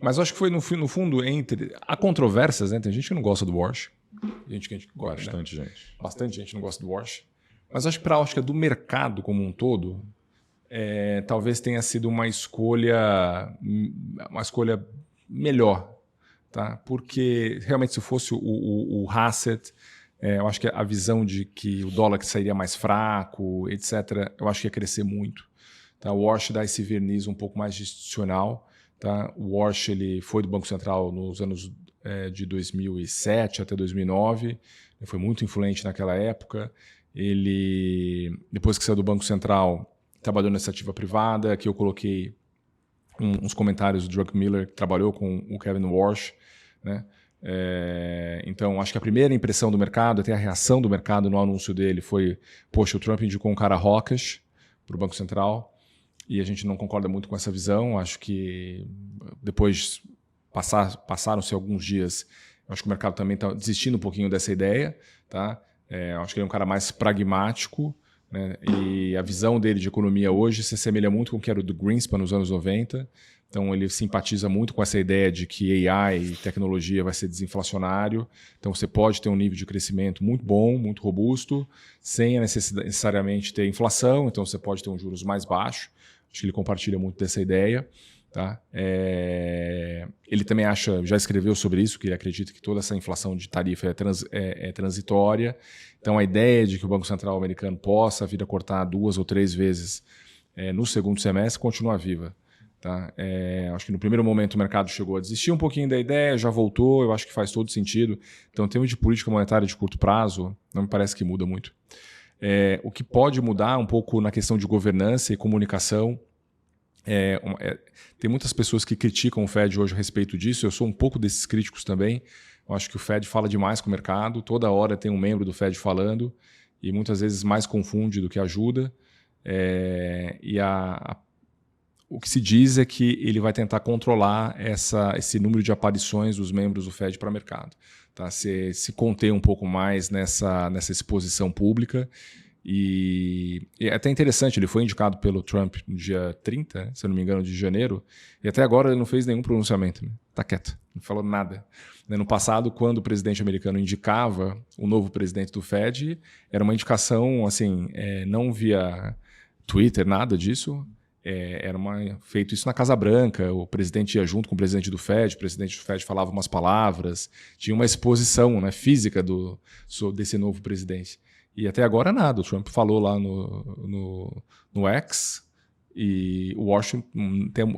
Mas eu acho que foi no fundo há controvérsias, né? Tem gente que não gosta do Warsh, gente que gosta, bastante, né? gente. Bastante gente não gosta do Warsh. Mas acho que para a ótica do mercado como um todo, talvez tenha sido uma escolha melhor, tá? Porque realmente se fosse o Hassett, eu acho que a visão de que o dólar sairia mais fraco, etc., eu acho que ia crescer muito. Tá? O Warsh dá esse verniz um pouco mais institucional. Tá? O Warsh ele foi do Banco Central nos anos de 2007 até 2009, ele foi muito influente naquela época. Ele, depois que saiu do Banco Central, trabalhou na iniciativa privada. Aqui eu coloquei uns comentários do Druckenmiller, que trabalhou com o Kevin Warsh, né? Então, acho que a primeira impressão do mercado, até a reação do mercado no anúncio dele foi: poxa, o Trump indicou um cara hawkish para o Banco Central, e a gente não concorda muito com essa visão. Acho que depois passaram-se alguns dias, acho que o mercado também está desistindo um pouquinho dessa ideia, tá? Acho que ele é um cara mais pragmático, né? E a visão dele de economia hoje se assemelha muito com o que era o do Greenspan nos anos 90. Então ele simpatiza muito com essa ideia de que AI e tecnologia vai ser desinflacionário. Então você pode ter um nível de crescimento muito bom, muito robusto, sem a necessidade necessariamente ter inflação. Então você pode ter um juros mais baixo. Acho que ele compartilha muito dessa ideia. Tá? Ele também já escreveu sobre isso, que ele acredita que toda essa inflação de tarifa é transitória. Então a ideia de que o Banco Central americano possa vir a cortar 2 ou 3 vezes no segundo semestre continua viva. Tá? Acho que no primeiro momento o mercado chegou a desistir um pouquinho da ideia, já voltou, eu acho que faz todo sentido. Então, em termos de política monetária de curto prazo, não me parece que muda muito. O que pode mudar um pouco na questão de governança e comunicação. Tem muitas pessoas que criticam o Fed hoje a respeito disso. Eu sou um pouco desses críticos também. Eu acho que o Fed fala demais com o mercado. Toda hora tem um membro do Fed falando e muitas vezes mais confunde do que ajuda. O que se diz é que ele vai tentar controlar esse número de aparições dos membros do Fed para o mercado. Tá? Se conter um pouco mais nessa exposição pública. E é até interessante, ele foi indicado pelo Trump no dia 30, se eu não me engano, de janeiro, e até agora ele não fez nenhum pronunciamento. Né? Tá quieto, não falou nada. No passado, quando o presidente americano indicava o novo presidente do Fed, era uma indicação assim, não via Twitter, nada disso. Era feito isso na Casa Branca, o presidente ia junto com o presidente do Fed falava umas palavras, tinha uma exposição, né, física desse novo presidente. E até agora nada, o Trump falou lá no X e o Washington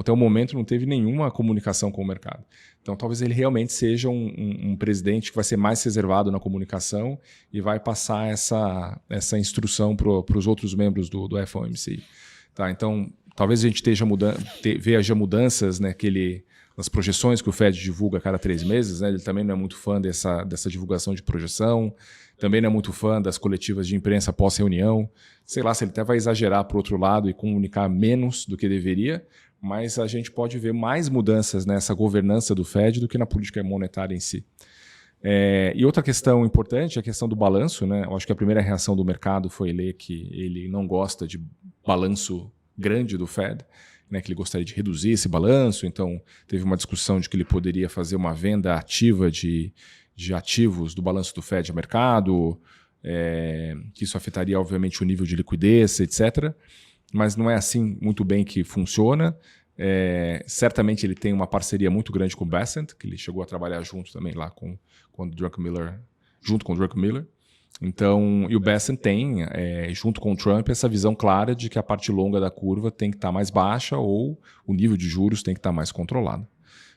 até o momento não teve nenhuma comunicação com o mercado. Então talvez ele realmente seja um presidente que vai ser mais reservado na comunicação e vai passar essa instrução para os outros membros do FOMC. Tá? Então talvez a gente veja mudanças, né, nas projeções que o Fed divulga a cada 3 meses. Né? Ele também não é muito fã dessa divulgação de projeção, também não é muito fã das coletivas de imprensa pós-reunião. Sei lá se ele até vai exagerar para o outro lado e comunicar menos do que deveria, mas a gente pode ver mais mudanças nessa governança do Fed do que na política monetária em si. E outra questão importante é a questão do balanço. Né? Eu acho que a primeira reação do mercado foi ler que ele não gosta de balanço grande do Fed. né, que ele gostaria de reduzir esse balanço, então teve uma discussão de que ele poderia fazer uma venda ativa de ativos do balanço do Fed a mercado, que isso afetaria, obviamente, o nível de liquidez, etc. Mas não é assim muito bem que funciona. Certamente ele tem uma parceria muito grande com o Bessent, que ele chegou a trabalhar junto também lá com o Druckenmiller, junto com o Druckenmiller. Então, e o Bessent tem, junto com o Trump, essa visão clara de que a parte longa da curva tem que estar mais baixa ou o nível de juros tem que estar mais controlado.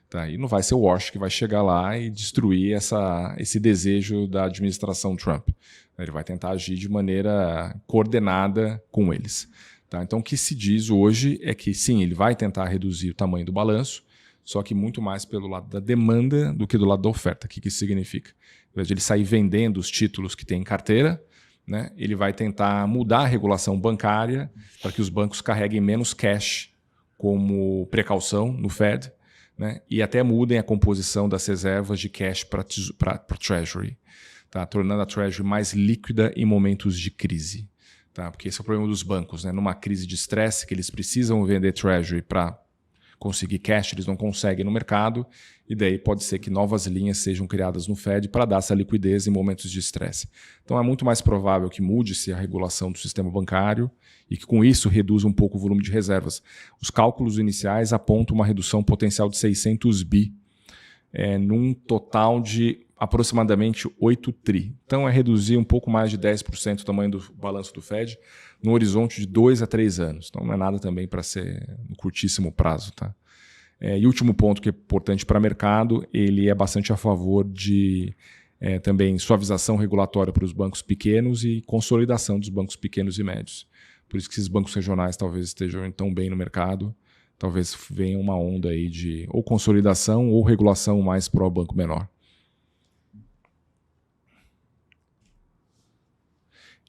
Tá? E não vai ser o Walsh que vai chegar lá e destruir esse desejo da administração Trump. Ele vai tentar agir de maneira coordenada com eles. Tá? Então, o que se diz hoje é que, sim, ele vai tentar reduzir o tamanho do balanço, só que muito mais pelo lado da demanda do que do lado da oferta. O que isso significa? Ao invés de ele sair vendendo os títulos que tem em carteira, né, ele vai tentar mudar a regulação bancária para que os bancos carreguem menos cash como precaução no Fed, né, e até mudem a composição das reservas de cash para Treasury, tá, tornando a Treasury mais líquida em momentos de crise. Tá, porque esse é o problema dos bancos. Né, numa crise de estresse, que eles precisam vender Treasury para conseguir cash, eles não conseguem no mercado, e daí pode ser que novas linhas sejam criadas no Fed para dar essa liquidez em momentos de estresse. Então é muito mais provável que mude-se a regulação do sistema bancário e que com isso reduza um pouco o volume de reservas. Os cálculos iniciais apontam uma redução potencial de 600 bi, num total de aproximadamente 8 tri. Então é reduzir um pouco mais de 10% o tamanho do balanço do Fed no horizonte de 2 a 3 anos. Então não é nada também para ser no curtíssimo prazo. Tá? E último ponto que é importante para o mercado, ele é bastante a favor de também suavização regulatória para os bancos pequenos e consolidação dos bancos pequenos e médios. Por isso que esses bancos regionais talvez estejam tão bem no mercado, talvez venha uma onda aí de ou consolidação ou regulação mais para o banco menor.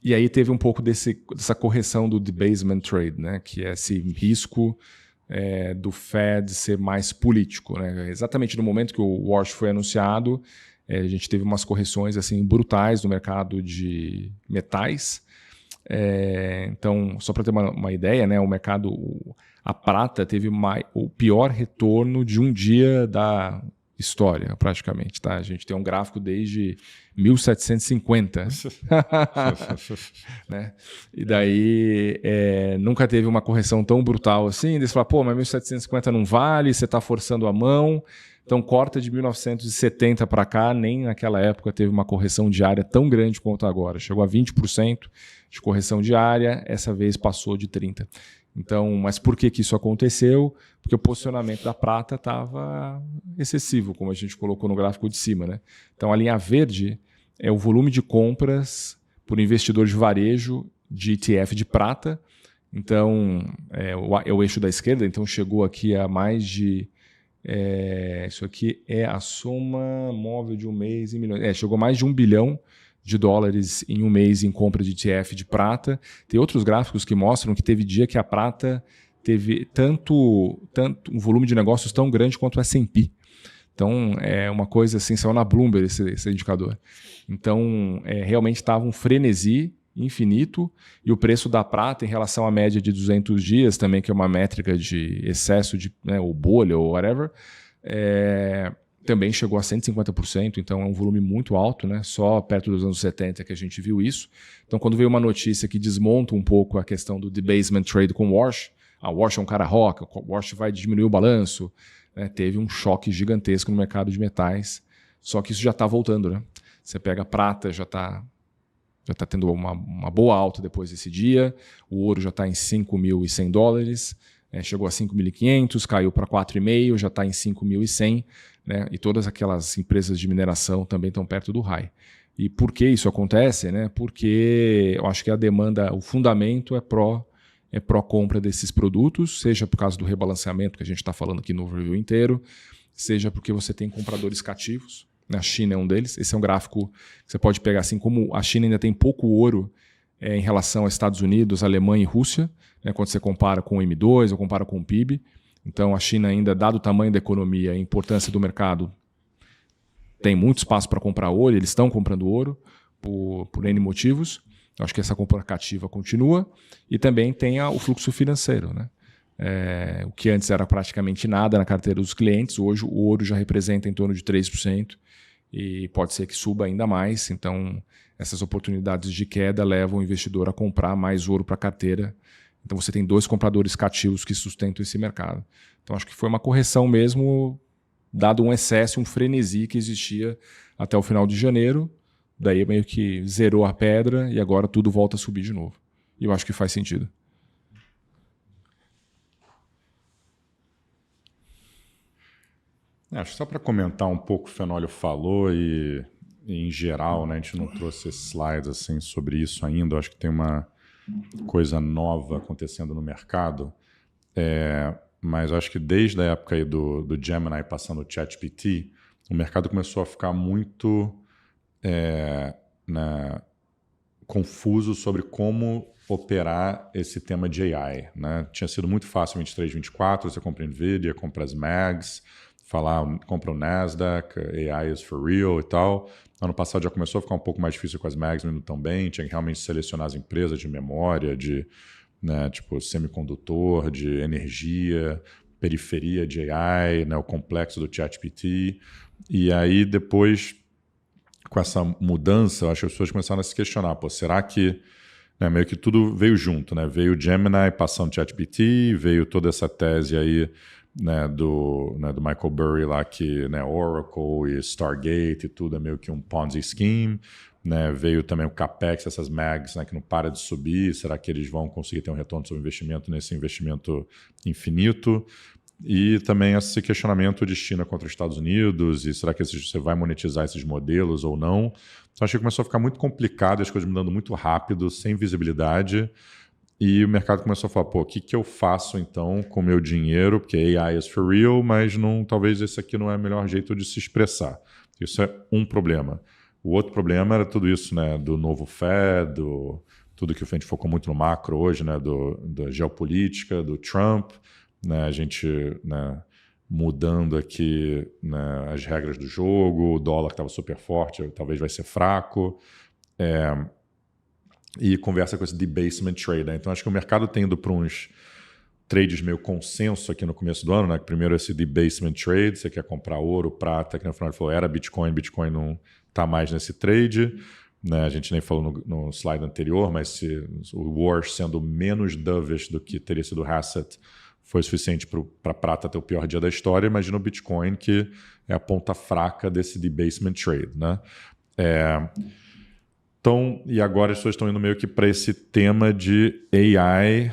E aí teve um pouco dessa correção do debasement trade, né, que é esse risco do Fed ser mais político. Né? Exatamente no momento que o Walsh foi anunciado, a gente teve umas correções assim, brutais no mercado de metais. Então, só para ter uma ideia, né, o mercado, a prata teve o pior retorno de um dia da história, praticamente. Tá? A gente tem um gráfico desde 1750. Né? E daí nunca teve uma correção tão brutal assim. Daí você fala, pô, mas 1750 não vale, você está forçando a mão. Então corta de 1970 para cá, nem naquela época teve uma correção diária tão grande quanto agora. Chegou a 20% de correção diária, essa vez passou de 30%. Então, mas por que isso aconteceu? Porque o posicionamento da prata estava excessivo, como a gente colocou no gráfico de cima. Né? Então, a linha verde é o volume de compras por investidor de varejo de ETF de prata. Então, é o eixo da esquerda, então chegou aqui a mais de... isso aqui é a soma móvel de um mês em milhões. Chegou a mais de $1 bilhão em um mês em compra de ETF de prata. Tem outros gráficos que mostram que teve dia que a prata teve tanto um volume de negócios tão grande quanto o S&P. Então, é uma coisa assim, saiu na Bloomberg esse indicador. Então, realmente estava um frenesi infinito e o preço da prata em relação à média de 200 dias, também que é uma métrica de excesso de ou bolha ou whatever, também chegou a 150%, então é um volume muito alto, né? Só perto dos anos 70 que a gente viu isso. Então, quando veio uma notícia que desmonta um pouco a questão do debasement trade com o Walsh, o Walsh é um cara roca, o Walsh vai diminuir o balanço, né? Teve um choque gigantesco no mercado de metais, só que isso já está voltando. Né? Você pega a prata, já está tendo uma boa alta depois desse dia, o ouro já está em $5.100, chegou a 5.500, caiu para 4,5, já está em 5.100, né? E todas aquelas empresas de mineração também estão perto do high. E por que isso acontece? Né? Porque eu acho que a demanda, o fundamento é pró compra desses produtos, seja por causa do rebalanceamento que a gente está falando aqui no review inteiro, seja porque você tem compradores cativos. A China é um deles. Esse é um gráfico que você pode pegar assim, como a China ainda tem pouco ouro em relação aos Estados Unidos, Alemanha e Rússia, né, quando você compara com o M2 ou compara com o PIB. Então, a China ainda, dado o tamanho da economia e a importância do mercado, tem muito espaço para comprar ouro, eles estão comprando ouro por N motivos. Eu acho que essa compra cativa continua. E também tem o fluxo financeiro. Né? o que antes era praticamente nada na carteira dos clientes. Hoje o ouro já representa em torno de 3% e pode ser que suba ainda mais. Então, essas oportunidades de queda levam o investidor a comprar mais ouro para a carteira. Então, você tem 2 compradores cativos que sustentam esse mercado. Então, acho que foi uma correção mesmo, dado um excesso, um frenesi que existia até o final de janeiro. Daí meio que zerou a pedra e agora tudo volta a subir de novo. E eu acho que faz sentido. Acho que só para comentar um pouco o que o Fenólio falou e em geral, né, a gente não trouxe esses slides assim, sobre isso ainda. Eu acho que tem uma coisa nova acontecendo no mercado. Mas eu acho que desde a época aí do Gemini passando o ChatGPT, o mercado começou a ficar muito confuso sobre como operar esse tema de AI. Né? Tinha sido muito fácil em 23, 24, você compra NVIDIA, compra as MAGs, compra o Nasdaq, AI is for real e tal. Ano passado já começou a ficar um pouco mais difícil com as MAGs, indo também. Tinha que realmente selecionar as empresas de memória, de tipo semicondutor, de energia, periferia de AI, o complexo do ChatGPT. E aí depois, com essa mudança, eu acho que as pessoas começaram a se questionar, será que meio que tudo veio junto, né? Veio o Gemini passando o ChatGPT, veio toda essa tese aí do Michael Burry lá que Oracle e Stargate e tudo é meio que um Ponzi scheme, veio também o CAPEX, essas MAGs que não para de subir, será que eles vão conseguir ter um retorno sobre investimento nesse investimento infinito? E também esse questionamento de China contra os Estados Unidos, e será que você vai monetizar esses modelos ou não? Então acho que começou a ficar muito complicado, as coisas mudando muito rápido, sem visibilidade. E o mercado começou a falar, o que eu faço então com o meu dinheiro? Porque AI is for real, mas talvez esse aqui não é o melhor jeito de se expressar. Isso é um problema. O outro problema era tudo isso, do novo Fed, tudo que a gente focou muito no macro hoje, da geopolítica, do Trump, a gente mudando aqui as regras do jogo, o dólar que estava super forte, talvez vai ser fraco. E conversa com esse debasement trade. Então, acho que o mercado tem ido para uns trades meio consenso aqui no começo do ano. Primeiro, esse debasement trade, você quer comprar ouro, prata, que no final ele falou era Bitcoin não está mais nesse trade. A gente nem falou no slide anterior, mas se o war sendo menos dovish do que teria sido o Hassett foi suficiente para a prata ter o pior dia da história, imagina o Bitcoin, que é a ponta fraca desse debasement trade. Então, e agora as pessoas estão indo meio que para esse tema de AI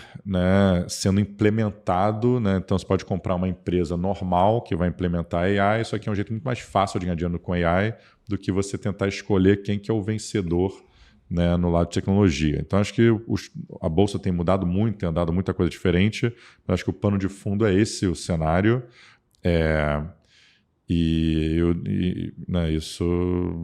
sendo implementado. Então, você pode comprar uma empresa normal que vai implementar AI. Isso aqui é um jeito muito mais fácil de ganhar dinheiro com AI do que você tentar escolher quem que é o vencedor no lado de tecnologia. Então, acho que a Bolsa tem mudado muito, tem andado muita coisa diferente. Mas acho que o pano de fundo é esse o cenário. Isso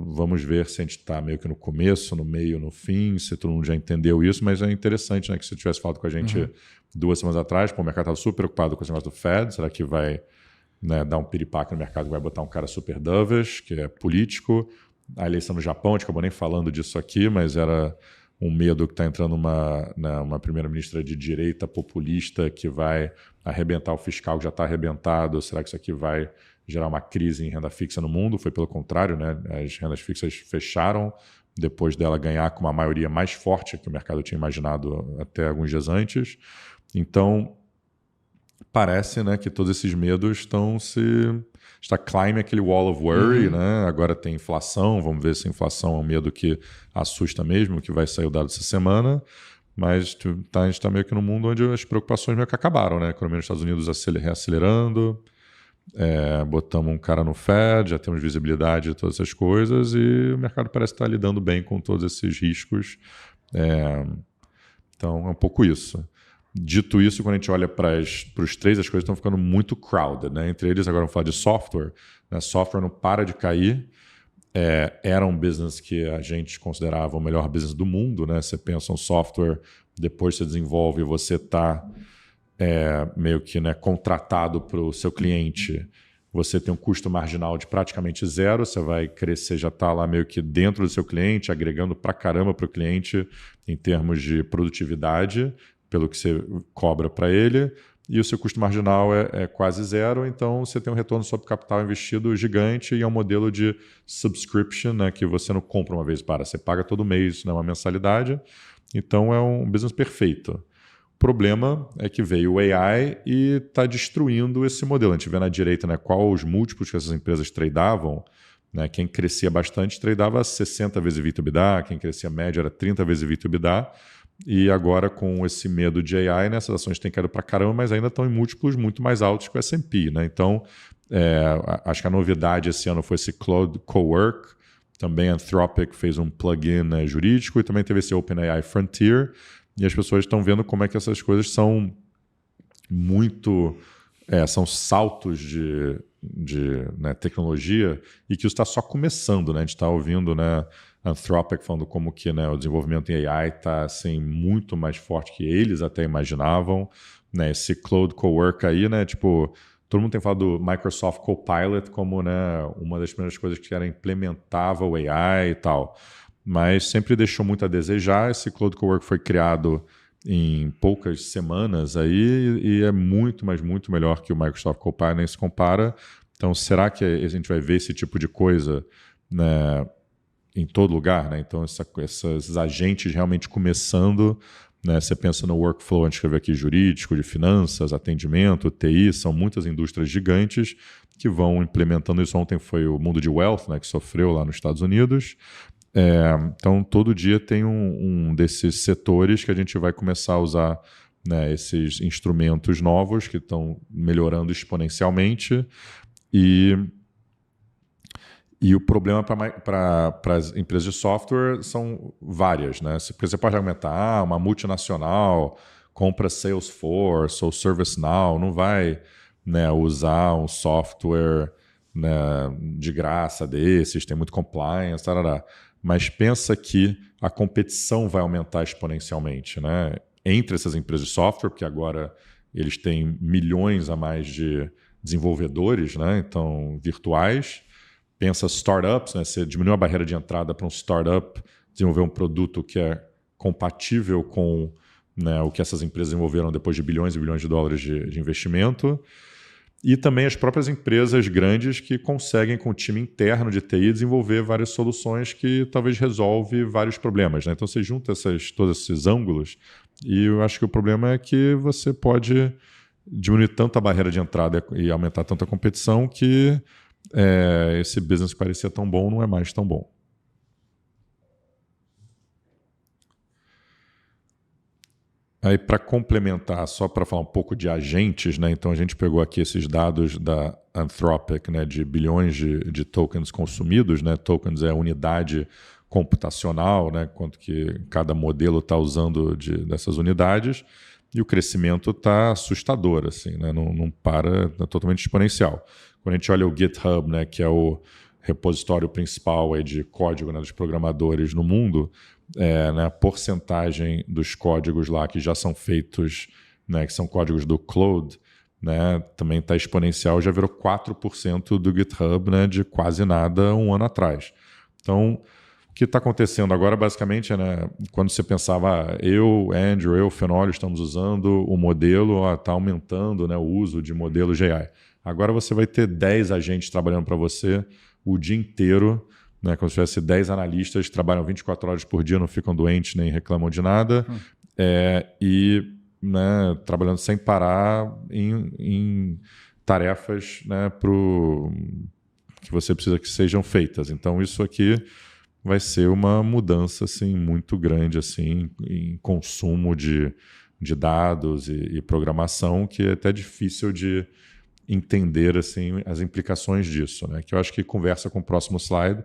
vamos ver se a gente está meio que no começo, no meio, no fim, se todo mundo já entendeu isso, mas é interessante que se você tivesse falado com a gente 2 semanas atrás, o mercado estava super preocupado com esse negócio do Fed, será que vai dar um piripaque no mercado, vai botar um cara super dovish, que é político. A eleição no Japão, a gente acabou nem falando disso aqui, mas era um medo que está entrando uma primeira-ministra de direita populista que vai arrebentar o fiscal que já está arrebentado. Será que isso aqui vai gerar uma crise em renda fixa no mundo? Foi pelo contrário, as rendas fixas fecharam depois dela ganhar com uma maioria mais forte que o mercado tinha imaginado até alguns dias antes. Então, parece que todos esses medos está climbing aquele wall of worry. Agora tem inflação, vamos ver se a inflação é um medo que assusta mesmo, que vai sair o dado essa semana. Mas a gente está meio que num mundo onde as preocupações meio que acabaram. A economia dos Estados Unidos reacelerando, botamos um cara no Fed, já temos visibilidade de todas essas coisas e o mercado parece estar lidando bem com todos esses riscos. Então, é um pouco isso. Dito isso, quando a gente olha para os três, as coisas estão ficando muito crowded. Entre eles, agora vamos falar de software. Software não para de cair. Era um business que a gente considerava o melhor business do mundo. Você pensa um software, depois você desenvolve e você está meio que contratado para o seu cliente. Você tem um custo marginal de praticamente zero, você vai crescer, já está lá meio que dentro do seu cliente, agregando pra caramba para o cliente em termos de produtividade, pelo que você cobra para ele. e o seu custo marginal é quase zero, então você tem um retorno sobre capital investido gigante e é um modelo de subscription, né, que você não compra uma vez você paga todo mês, né, uma mensalidade, então é um business perfeito. O problema é que veio o AI e está destruindo esse modelo. A gente vê na direita, né, qual os múltiplos que essas empresas tradeavam, né, quem crescia bastante tradeava 60 vezes EBITDA, quem crescia média era 30 vezes EBITDA, e agora com esse medo de AI, né, essas ações têm caído para caramba, mas ainda estão em múltiplos muito mais altos que o S&P. Né? Então, acho que a novidade esse ano foi esse Claude Cowork, também a Anthropic fez um plugin, né, jurídico, e também teve esse OpenAI Frontier, e as pessoas estão vendo como é que essas coisas são muito... são saltos de né, tecnologia e que isso está só começando. Né? A gente está ouvindo, né, Anthropic falando como que, né, o desenvolvimento em AI está assim, muito mais forte que eles até imaginavam. Né? Esse Claude Cowork aí, né, tipo, todo mundo tem falado do Microsoft Copilot como, né, uma das primeiras coisas que era implementava o AI e tal, mas sempre deixou muito a desejar. Esse Claude Cowork foi criado em poucas semanas aí, e é muito, mas muito melhor que o Microsoft Copilot, nem se compara. Então, será que a gente vai ver esse tipo de coisa, né, em todo lugar? Né? Então, esses agentes realmente começando, né? Você pensa no workflow, a gente escreveu aqui, jurídico, de finanças, atendimento, TI, são muitas indústrias gigantes que vão implementando isso. Ontem foi o mundo de wealth, né, que sofreu lá nos Estados Unidos. Então, todo dia tem um desses setores que a gente vai começar a usar, né, esses instrumentos novos que estão melhorando exponencialmente. E o problema para as empresas de software são várias. Né? Porque você pode argumentar, uma multinacional compra Salesforce ou ServiceNow, não vai, né, usar um software, né, de graça desses, tem muito compliance, tarará. Mas pensa que a competição vai aumentar exponencialmente, né, entre essas empresas de software, porque agora eles têm milhões a mais de desenvolvedores, né, então, virtuais. Pensa startups, né, você diminuiu a barreira de entrada para um startup desenvolver um produto que é compatível com, né, o que essas empresas desenvolveram depois de bilhões e bilhões de dólares de investimento. E também as próprias empresas grandes que conseguem, com o time interno de TI, desenvolver várias soluções que talvez resolve vários problemas. Né? Então, você junta todos esses ângulos e eu acho que o problema é que você pode diminuir tanto a barreira de entrada e aumentar tanto a competição que esse business que parecia tão bom não é mais tão bom. Aí, para complementar, só para falar um pouco de agentes, né? Então a gente pegou aqui esses dados da Anthropic, né, de bilhões de tokens consumidos, né? Tokens é a unidade computacional, né? Quanto que cada modelo está usando dessas unidades, e o crescimento está assustador, assim, né? Não para, é totalmente exponencial. Quando a gente olha o GitHub, né, que é o repositório principal aí de código, né, dos programadores no mundo, né, a porcentagem dos códigos lá que já são feitos, né, que são códigos do Claude, né, também está exponencial, já virou 4% do GitHub, né, de quase nada um ano atrás. Então, o que está acontecendo agora, basicamente, né, quando você pensava, eu, Andrew, eu, Fenólio, estamos usando o modelo, está aumentando, né, o uso de modelo GI. Agora você vai ter 10 agentes trabalhando para você o dia inteiro, né, como se tivesse 10 analistas que trabalham 24 horas por dia, não ficam doentes nem reclamam de nada, e, né, trabalhando sem parar em tarefas, né, que você precisa que sejam feitas. Então, isso aqui vai ser uma mudança assim, muito grande assim, em consumo de dados e programação, que é até difícil de entender assim, as implicações disso, né? Que eu acho que conversa com o próximo slide,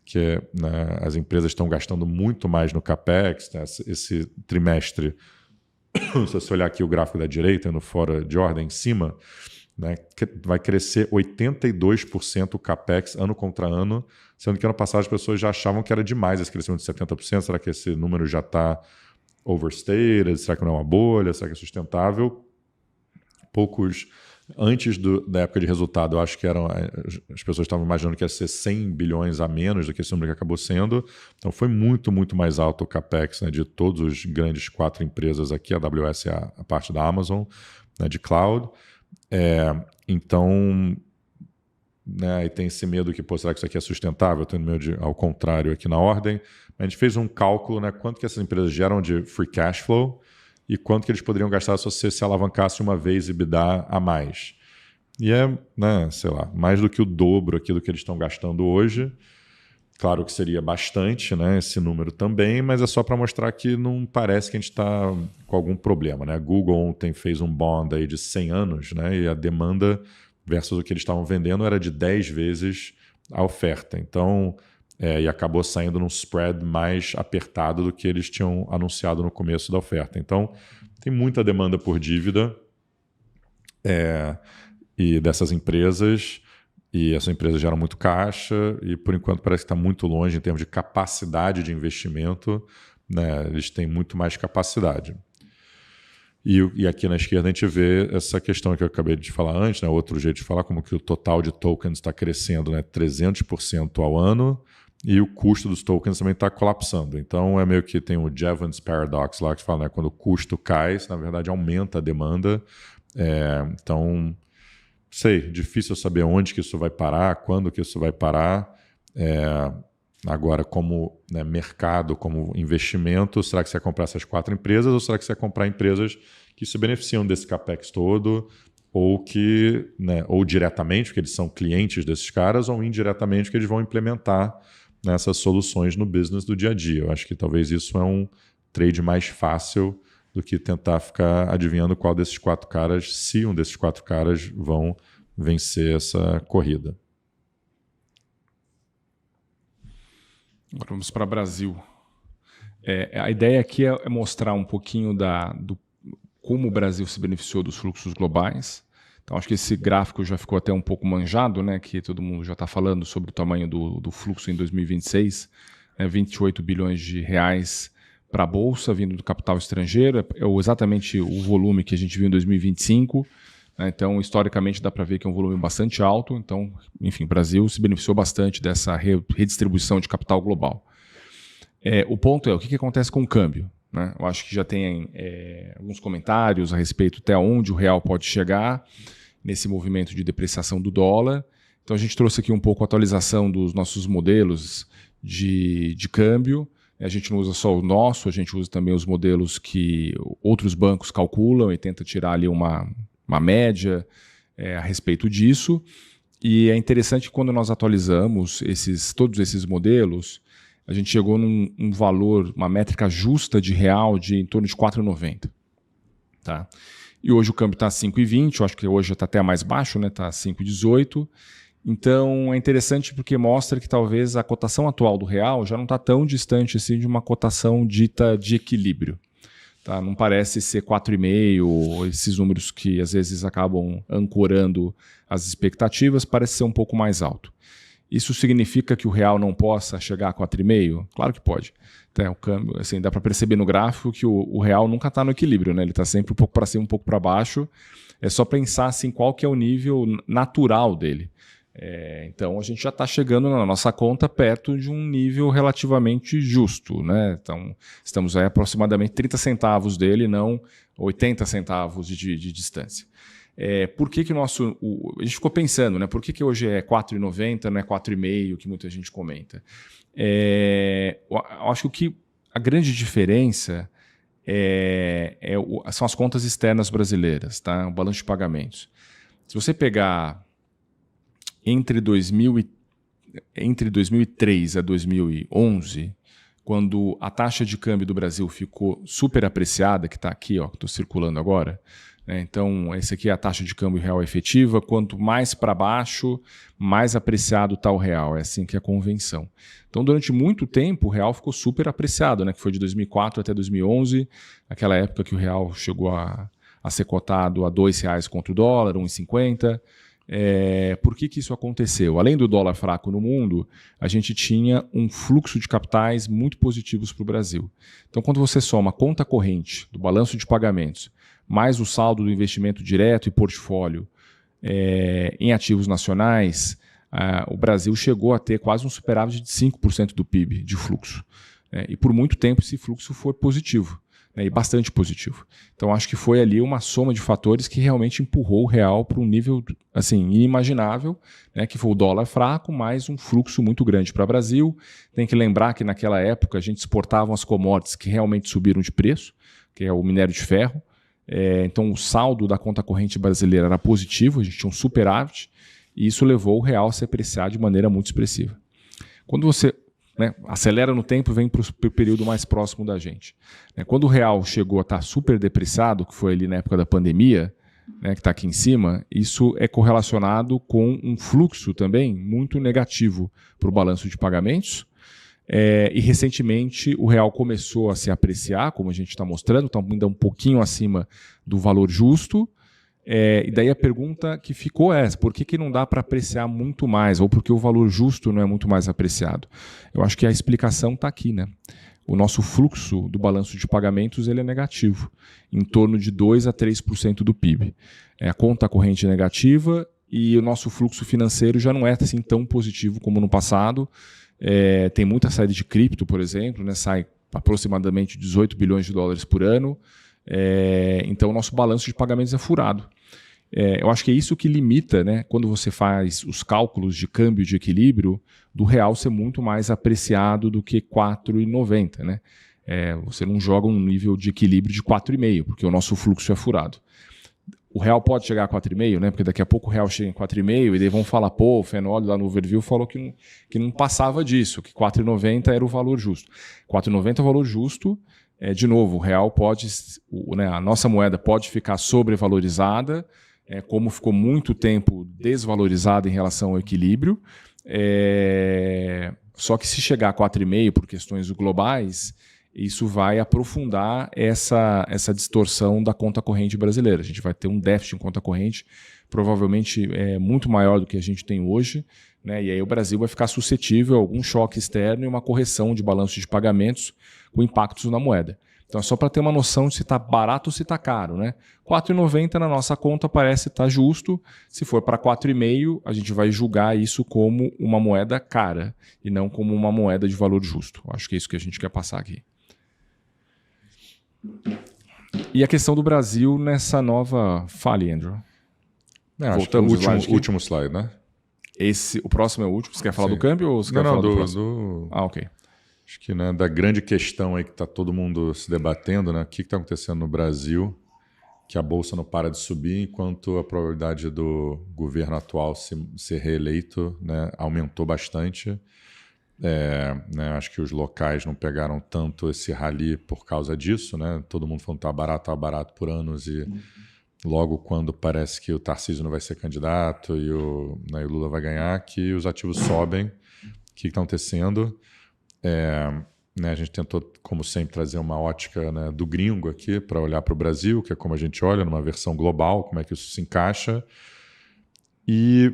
que é, né, as empresas estão gastando muito mais no CAPEX, né? Esse trimestre, se você olhar aqui o gráfico da direita, no fora de ordem em cima, né, vai crescer 82% o CAPEX ano contra ano, sendo que ano passado as pessoas já achavam que era demais esse crescimento de 70%. Será que esse número já está overstated? Será que não é uma bolha? Será que é sustentável? Antes da época de resultado, eu acho que as pessoas estavam imaginando que ia ser 100 bilhões a menos do que esse número que acabou sendo. Então foi muito, muito mais alto o CAPEX, né, de todos os grandes 4 empresas aqui, a AWS é a parte da Amazon. né, de cloud. Então, né, aí tem esse medo que, será que isso aqui é sustentável? Estou indo meio ao contrário aqui na ordem. A gente fez um cálculo, né, quanto que essas empresas geram de free cash flow e quanto que eles poderiam gastar se você se alavancasse uma vez EBITDA a mais. E né, sei lá, mais do que o dobro aqui do que eles estão gastando hoje. Claro que seria bastante, né, esse número também, mas é só para mostrar que não parece que a gente está com algum problema, né? A Google ontem fez um bond aí de 100 anos, né, e a demanda versus o que eles estavam vendendo era de 10 vezes a oferta. Então, e acabou saindo num spread mais apertado do que eles tinham anunciado no começo da oferta. Então, tem muita demanda por dívida e dessas empresas, e essas empresas geram muito caixa, e por enquanto parece que está muito longe em termos de capacidade de investimento, né? Eles têm muito mais capacidade. E aqui na esquerda a gente vê essa questão que eu acabei de falar antes, né? Outro jeito de falar, como que o total de tokens está crescendo, né? 300% ao ano, e o custo dos tokens também está colapsando. Então é meio que tem o Jevons Paradox lá, que fala, né? Quando o custo cai, na verdade aumenta a demanda. Então, sei, difícil saber onde que isso vai parar, quando que isso vai parar. Agora, como, né, mercado, como investimento, será que você vai comprar essas 4 empresas ou será que você vai comprar empresas que se beneficiam desse capex todo ou que, né, ou diretamente, porque eles são clientes desses caras, ou indiretamente, que eles vão implementar nessas soluções no business do dia a dia. Eu acho que talvez isso é um trade mais fácil do que tentar ficar adivinhando qual desses 4 caras, se um desses 4 caras vão vencer essa corrida. Agora vamos para o Brasil. A ideia aqui é mostrar um pouquinho do como o Brasil se beneficiou dos fluxos globais. Então, acho que esse gráfico já ficou até um pouco manjado, né, que todo mundo já está falando sobre o tamanho do fluxo em 2026, 28 bilhões de reais para a Bolsa, vindo do capital estrangeiro, é exatamente o volume que a gente viu em 2025. Então, historicamente, dá para ver que é um volume bastante alto. Então, enfim, o Brasil se beneficiou bastante dessa redistribuição de capital global. O ponto é, o que acontece com o câmbio? Né? Eu acho que já tem alguns comentários a respeito até onde o real pode chegar nesse movimento de depreciação do dólar. Então, a gente trouxe aqui um pouco a atualização dos nossos modelos de câmbio. A gente não usa só o nosso, a gente usa também os modelos que outros bancos calculam e tenta tirar ali uma média a respeito disso. E é interessante que quando nós atualizamos todos esses modelos, a gente chegou num valor, uma métrica justa de real de em torno de 4,90. Tá? E hoje o câmbio está 5,20, eu acho que hoje está até mais baixo, né? Está 5,18. Então é interessante porque mostra que talvez a cotação atual do real já não está tão distante assim de uma cotação dita de equilíbrio. Tá? Não parece ser 4,5, esses números que às vezes acabam ancorando as expectativas, parece ser um pouco mais alto. Isso significa que o real não possa chegar a 4,5? Claro que pode. Então, o câmbio, assim, dá para perceber no gráfico que o real nunca está no equilíbrio, né? Ele está sempre um pouco para cima, um pouco para baixo. É só pensar assim, qual que é o nível natural dele. Então, a gente já está chegando na nossa conta perto de um nível relativamente justo, né? Então, estamos aí aproximadamente 30 centavos dele, não 80 centavos de distância. Por que a gente ficou pensando, né? Por que hoje é 4,90, não é 4,5, que muita gente comenta? Eu acho que a grande diferença são as contas externas brasileiras, tá? O balanço de pagamentos. Se você pegar entre 2003 a 2011, quando a taxa de câmbio do Brasil ficou super apreciada, que está aqui, ó, que estou circulando agora, né? Então, essa aqui é a taxa de câmbio real efetiva. Quanto mais para baixo, mais apreciado está o real. É assim que é a convenção. Então, durante muito tempo, o real ficou super apreciado, né? Que foi de 2004 até 2011, aquela época que o real chegou a ser cotado a R$2 contra o dólar, 1,50. Por que isso aconteceu? Além do dólar fraco no mundo, a gente tinha um fluxo de capitais muito positivos para o Brasil. Então, quando você soma a conta corrente do balanço de pagamentos, mais o saldo do investimento direto e portfólio em ativos nacionais, o Brasil chegou a ter quase um superávit de 5% do PIB de fluxo. E por muito tempo esse fluxo foi positivo. né, e bastante positivo. Então acho que foi ali uma soma de fatores que realmente empurrou o real para um nível assim, inimaginável, né, que foi o dólar fraco, mais um fluxo muito grande para o Brasil. Tem que lembrar que naquela época a gente exportava as commodities que realmente subiram de preço, que é o minério de ferro. Então o saldo da conta corrente brasileira era positivo, a gente tinha um superávit, e isso levou o real a se apreciar de maneira muito expressiva. Quando você acelera no tempo e vem para o período mais próximo da gente. Quando o real chegou a estar super depreciado, que foi ali na época da pandemia, que está aqui em cima, isso é correlacionado com um fluxo também muito negativo para o balanço de pagamentos. E recentemente o real começou a se apreciar, como a gente está mostrando, está ainda um pouquinho acima do valor justo. E daí a pergunta que ficou é essa: por que não dá para apreciar muito mais? Ou por que o valor justo não é muito mais apreciado? Eu acho que a explicação está aqui, né? O nosso fluxo do balanço de pagamentos ele é negativo, em torno de 2 a 3% do PIB. A conta corrente negativa e o nosso fluxo financeiro já não é assim tão positivo como no passado. Tem muita saída de cripto, por exemplo, né? Sai aproximadamente 18 bilhões de dólares por ano. Então o nosso balanço de pagamentos é furado. Eu acho que é isso que limita, né, quando você faz os cálculos de câmbio de equilíbrio, do real ser muito mais apreciado do que 4,90. Né? Você não joga um nível de equilíbrio de 4,5, porque o nosso fluxo é furado. O real pode chegar a 4,5, né? Porque daqui a pouco o real chega em 4,5 e daí vão falar, o Fenoli lá no Overview falou que não passava disso, que 4,90 era o valor justo. 4,90 é o valor justo. De novo, o real pode, a nossa moeda pode ficar sobrevalorizada, como ficou muito tempo desvalorizada em relação ao equilíbrio. Só que se chegar a 4,5 por questões globais, isso vai aprofundar essa distorção da conta corrente brasileira. A gente vai ter um déficit em conta corrente provavelmente muito maior do que a gente tem hoje, né? E aí o Brasil vai ficar suscetível a algum choque externo e uma correção de balanço de pagamentos com impactos na moeda. Então é só para ter uma noção de se está barato ou se está caro. Né? 4,90 na nossa conta parece estar justo. Se for para 4,5, a gente vai julgar isso como uma moeda cara e não como uma moeda de valor justo. Acho que é isso que a gente quer passar aqui. E a questão do Brasil nessa nova... Fale, Andrew. Acho que é o último slide, né? O próximo é o último. Você quer falar do câmbio ou você quer falar do próximo? Ok. Acho que, né, da grande questão aí que está todo mundo se debatendo, né, o que está acontecendo no Brasil, que a Bolsa não para de subir, enquanto a probabilidade do governo atual ser reeleito, né, aumentou bastante. Né, acho que os locais não pegaram tanto esse rally por causa disso. Né? Todo mundo falando que está barato por anos e logo quando parece que o Tarcísio não vai ser candidato e o Lula vai ganhar, que os ativos sobem. O que está acontecendo? Né, a gente tentou, como sempre, trazer uma ótica, né, do gringo aqui para olhar para o Brasil, que é como a gente olha numa versão global, como é que isso se encaixa. E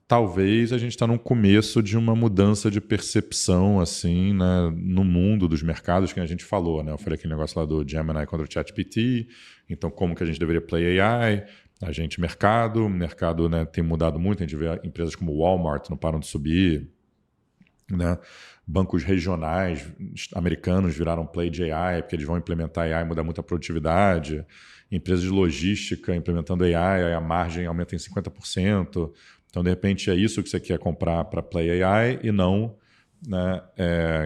talvez a gente está no começo de uma mudança de percepção assim, né, no mundo dos mercados que a gente falou. Né? Eu falei aquele negócio lá do Gemini contra o ChatGPT, então como que a gente deveria play AI, a gente mercado, né, tem mudado muito, a gente vê empresas como Walmart não param de subir, né? Bancos regionais americanos viraram play de AI porque eles vão implementar AI, mudar muito a produtividade. Empresas de logística implementando AI, aí a margem aumenta em 50%. Então, de repente, é isso que você quer comprar para play AI e não, né,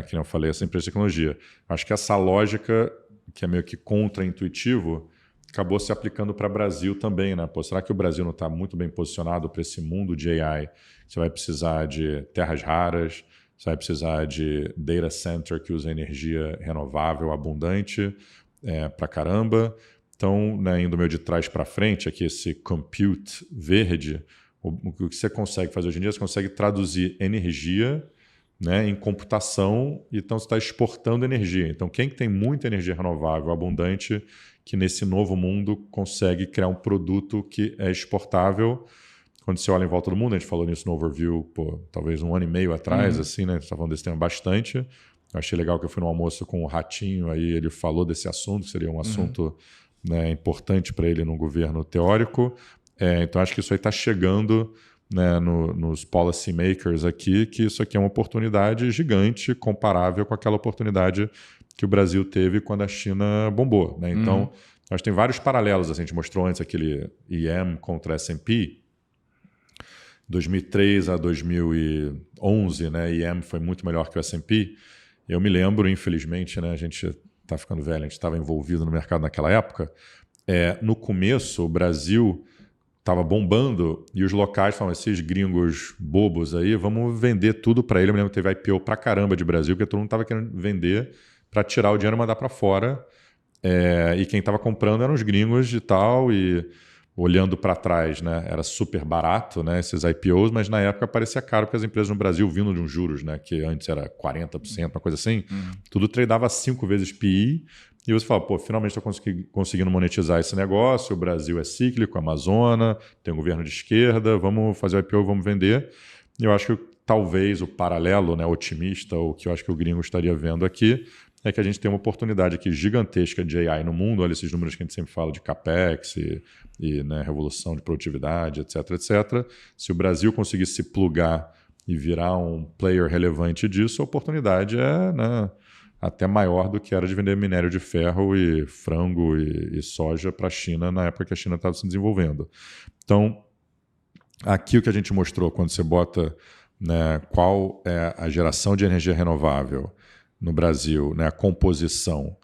que eu falei, essa empresa de tecnologia. Acho que essa lógica, que é meio que contra-intuitivo, acabou se aplicando para o Brasil também. Né? Pô, será que o Brasil não está muito bem posicionado para esse mundo de AI? Você vai precisar de terras raras, você vai precisar de data center que usa energia renovável abundante pra caramba. Então, né, indo meio de trás para frente, aqui esse compute verde, o que você consegue fazer hoje em dia, você consegue traduzir energia, né, em computação, e então você está exportando energia. Então, quem tem muita energia renovável abundante, que nesse novo mundo consegue criar um produto que é exportável. Quando você olha em volta do mundo, a gente falou nisso no Overview, talvez 1 ano e meio atrás, assim, né? A gente está falando desse tema bastante. Eu achei legal que eu fui no almoço com o Ratinho, aí ele falou desse assunto, que seria um assunto, né, importante para ele no governo teórico. Então, acho que isso aí está chegando, né, nos policy makers aqui, que isso aqui é uma oportunidade gigante, comparável com aquela oportunidade que o Brasil teve quando a China bombou, né? Então, nós tem vários paralelos. Assim, a gente mostrou antes aquele EM contra S&P, 2003 a 2011, né? EM foi muito melhor que o S&P. Eu me lembro, infelizmente, né? A gente está ficando velho, a gente estava envolvido no mercado naquela época. No começo, o Brasil estava bombando e os locais falavam, esses gringos bobos aí, vamos vender tudo para ele. Eu me lembro que teve IPO pra caramba de Brasil, porque todo mundo estava querendo vender para tirar o dinheiro e mandar para fora. E quem estava comprando eram os gringos e tal, e olhando para trás, né, era super barato, né, esses IPOs, mas na época parecia caro, porque as empresas no Brasil, vindo de uns juros, né, que antes era 40%, uma coisa assim, tudo tradeava 5 vezes PI, e você fala, pô, finalmente estou conseguindo monetizar esse negócio, o Brasil é cíclico, Amazônia, tem um governo de esquerda, vamos fazer o IPO, vamos vender. E eu acho que talvez o paralelo, né, otimista, o que eu acho que o gringo estaria vendo aqui, é que a gente tem uma oportunidade aqui gigantesca de AI no mundo. Olha esses números que a gente sempre fala de CAPEX e né, revolução de produtividade, etc, etc. Se o Brasil conseguir se plugar e virar um player relevante disso, a oportunidade é, né, até maior do que era de vender minério de ferro e frango e soja para a China na época que a China estava se desenvolvendo. Então, aqui o que a gente mostrou, quando você bota, né, qual é a geração de energia renovável no Brasil, né, a composição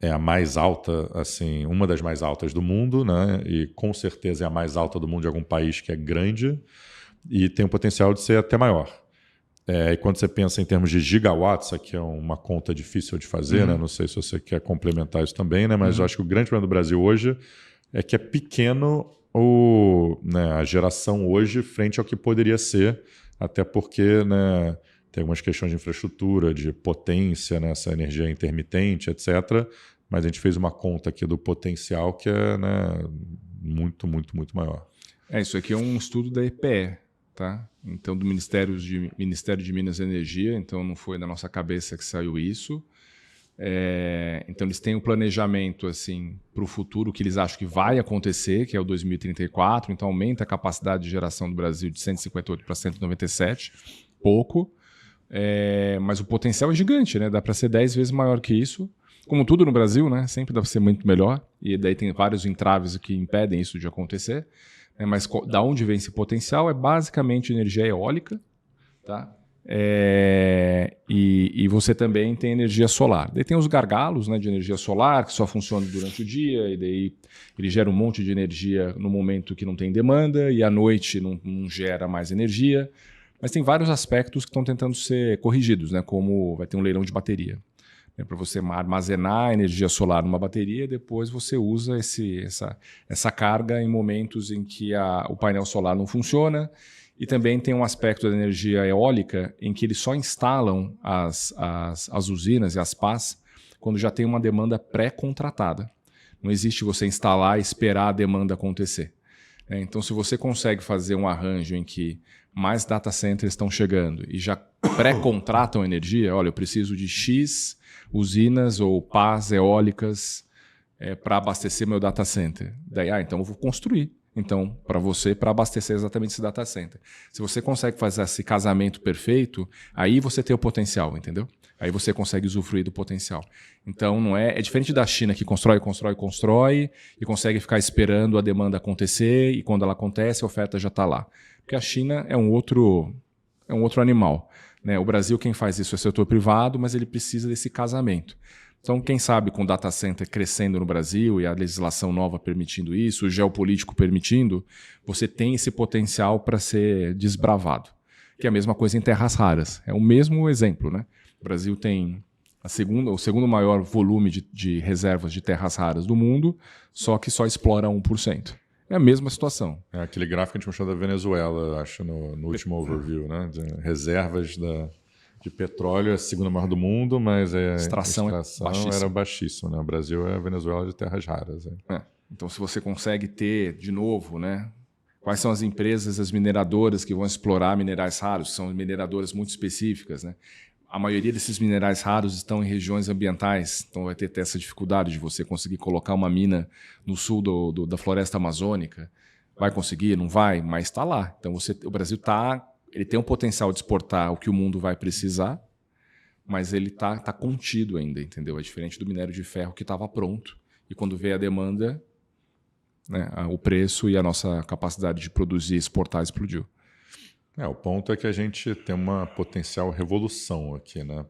é a mais alta, assim, uma das mais altas do mundo, né, e com certeza é a mais alta do mundo de algum país que é grande e tem o potencial de ser até maior. E quando você pensa em termos de gigawatts, aqui é uma conta difícil de fazer, né? Não sei se você quer complementar isso também, né? Mas eu acho que o grande problema do Brasil hoje é que é pequeno né, a geração hoje frente ao que poderia ser, até porque, né, tem algumas questões de infraestrutura, de potência, né, essa energia intermitente, etc. Mas a gente fez uma conta aqui do potencial que é, né, muito, muito, muito maior. Isso aqui é um estudo da EPE. Tá? Então, do Ministério de Minas e Energia, então não foi da nossa cabeça que saiu isso. Então, eles têm um planejamento assim, para o futuro que eles acham que vai acontecer, que é o 2034, então aumenta a capacidade de geração do Brasil de 158 para 197, pouco, mas o potencial é gigante, né? Dá para ser 10 vezes maior que isso. Como tudo no Brasil, né? Sempre dá para ser muito melhor, e daí tem vários entraves que impedem isso de acontecer. Mas da onde vem esse potencial é basicamente energia eólica, tá? E você também tem energia solar. Daí tem os gargalos, né, de energia solar que só funcionam durante o dia e daí ele gera um monte de energia no momento que não tem demanda e à noite não gera mais energia. Mas tem vários aspectos que estão tentando ser corrigidos, né, como vai ter um leilão de bateria. Para você armazenar energia solar numa bateria, depois você usa essa carga em momentos em que o painel solar não funciona. E também tem um aspecto da energia eólica em que eles só instalam as usinas e as pás quando já tem uma demanda pré-contratada. Não existe você instalar e esperar a demanda acontecer. Então, se você consegue fazer um arranjo em que mais data centers estão chegando e já pré-contratam energia, olha, eu preciso de X usinas ou pás eólicas para abastecer meu data center. Daí, então eu vou construir. Então, para abastecer exatamente esse data center. Se você consegue fazer esse casamento perfeito, aí você tem o potencial, entendeu? Aí você consegue usufruir do potencial. Então, não é diferente da China que constrói e consegue ficar esperando a demanda acontecer e quando ela acontece, a oferta já está lá. Porque a China é um outro animal. Né? O Brasil, quem faz isso é o setor privado, mas ele precisa desse casamento. Então, quem sabe com o data center crescendo no Brasil e a legislação nova permitindo isso, o geopolítico permitindo, você tem esse potencial para ser desbravado. Que é a mesma coisa em terras raras. É o mesmo exemplo. Né? O Brasil tem o segundo maior volume de reservas de terras raras do mundo, só que só explora 1%. É a mesma situação. É aquele gráfico que a gente mostrou da Venezuela, acho, no último overview, né? De reservas de petróleo é a segunda maior do mundo, mas a extração era baixíssima. Né? O Brasil é a Venezuela de terras raras. Então, se você consegue ter, de novo, né, quais são as empresas, as mineradoras que vão explorar minerais raros, são mineradoras muito específicas, né? A maioria desses minerais raros estão em regiões ambientais, então vai ter essa dificuldade de você conseguir colocar uma mina no sul da floresta amazônica. Vai conseguir? Não vai? Mas está lá. Então o Brasil ele tem um potencial de exportar o que o mundo vai precisar, mas ele tá contido ainda, entendeu? É diferente do minério de ferro que estava pronto. E quando veio a demanda, né, o preço e a nossa capacidade de produzir e exportar explodiu. O ponto é que a gente tem uma potencial revolução aqui, né,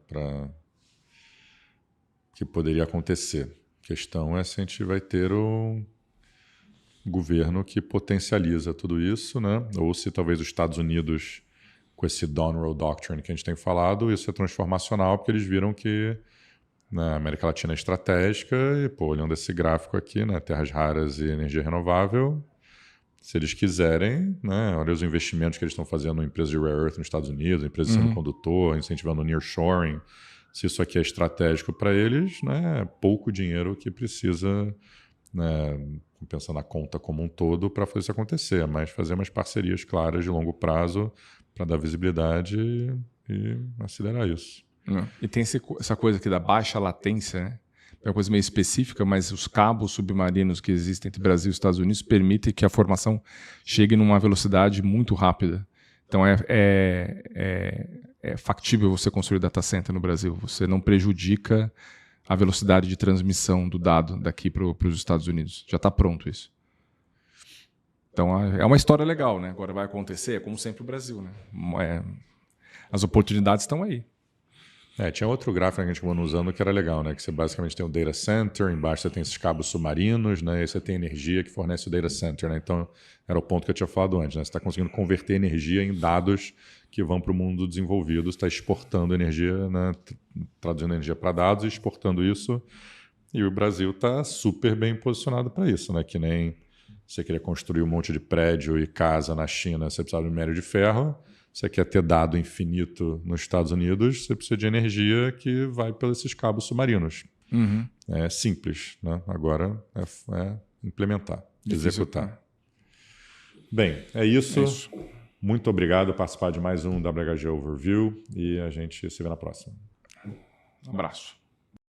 que poderia acontecer. A questão é se a gente vai ter um governo que potencializa tudo isso, né, ou se talvez os Estados Unidos, com esse Donroe Doctrine que a gente tem falado, isso é transformacional, porque eles viram que na América Latina é estratégica e, olhando esse gráfico aqui, né, terras raras e energia renovável, se eles quiserem, né, olha os investimentos que eles estão fazendo em empresas de rare earth nos Estados Unidos, empresas de semicondutor, incentivando o nearshoring. Se isso aqui é estratégico para eles, né, é pouco dinheiro que precisa, né, pensando na conta como um todo, para fazer isso acontecer, mas fazer umas parcerias claras de longo prazo para dar visibilidade e acelerar isso. E tem essa coisa aqui da baixa latência, né? É uma coisa meio específica, mas os cabos submarinos que existem entre Brasil e Estados Unidos permitem que a formação chegue numa velocidade muito rápida. Então é factível você construir data center no Brasil. Você não prejudica a velocidade de transmissão do dado daqui para os Estados Unidos. Já está pronto isso. Então é uma história legal, né? Agora vai acontecer, é como sempre o Brasil, né? As oportunidades estão aí. Tinha outro gráfico que a gente acabou usando que era legal, né? Que você basicamente tem o data center, embaixo você tem esses cabos submarinos, né? E você tem energia que fornece o data center, né? Então, era o ponto que eu tinha falado antes, né? Você está conseguindo converter energia em dados que vão para o mundo desenvolvido, está exportando energia, né? Traduzindo energia para dados e exportando isso. E o Brasil está super bem posicionado para isso, né? Que nem você queria construir um monte de prédio e casa na China, você precisava de minério de ferro. Você quer ter dado infinito nos Estados Unidos, você precisa de energia que vai pelos esses cabos submarinos. É simples, né? Agora é implementar, executar. Bem, é isso. Muito obrigado por participar de mais um WHG Overview e a gente se vê na próxima. Um abraço.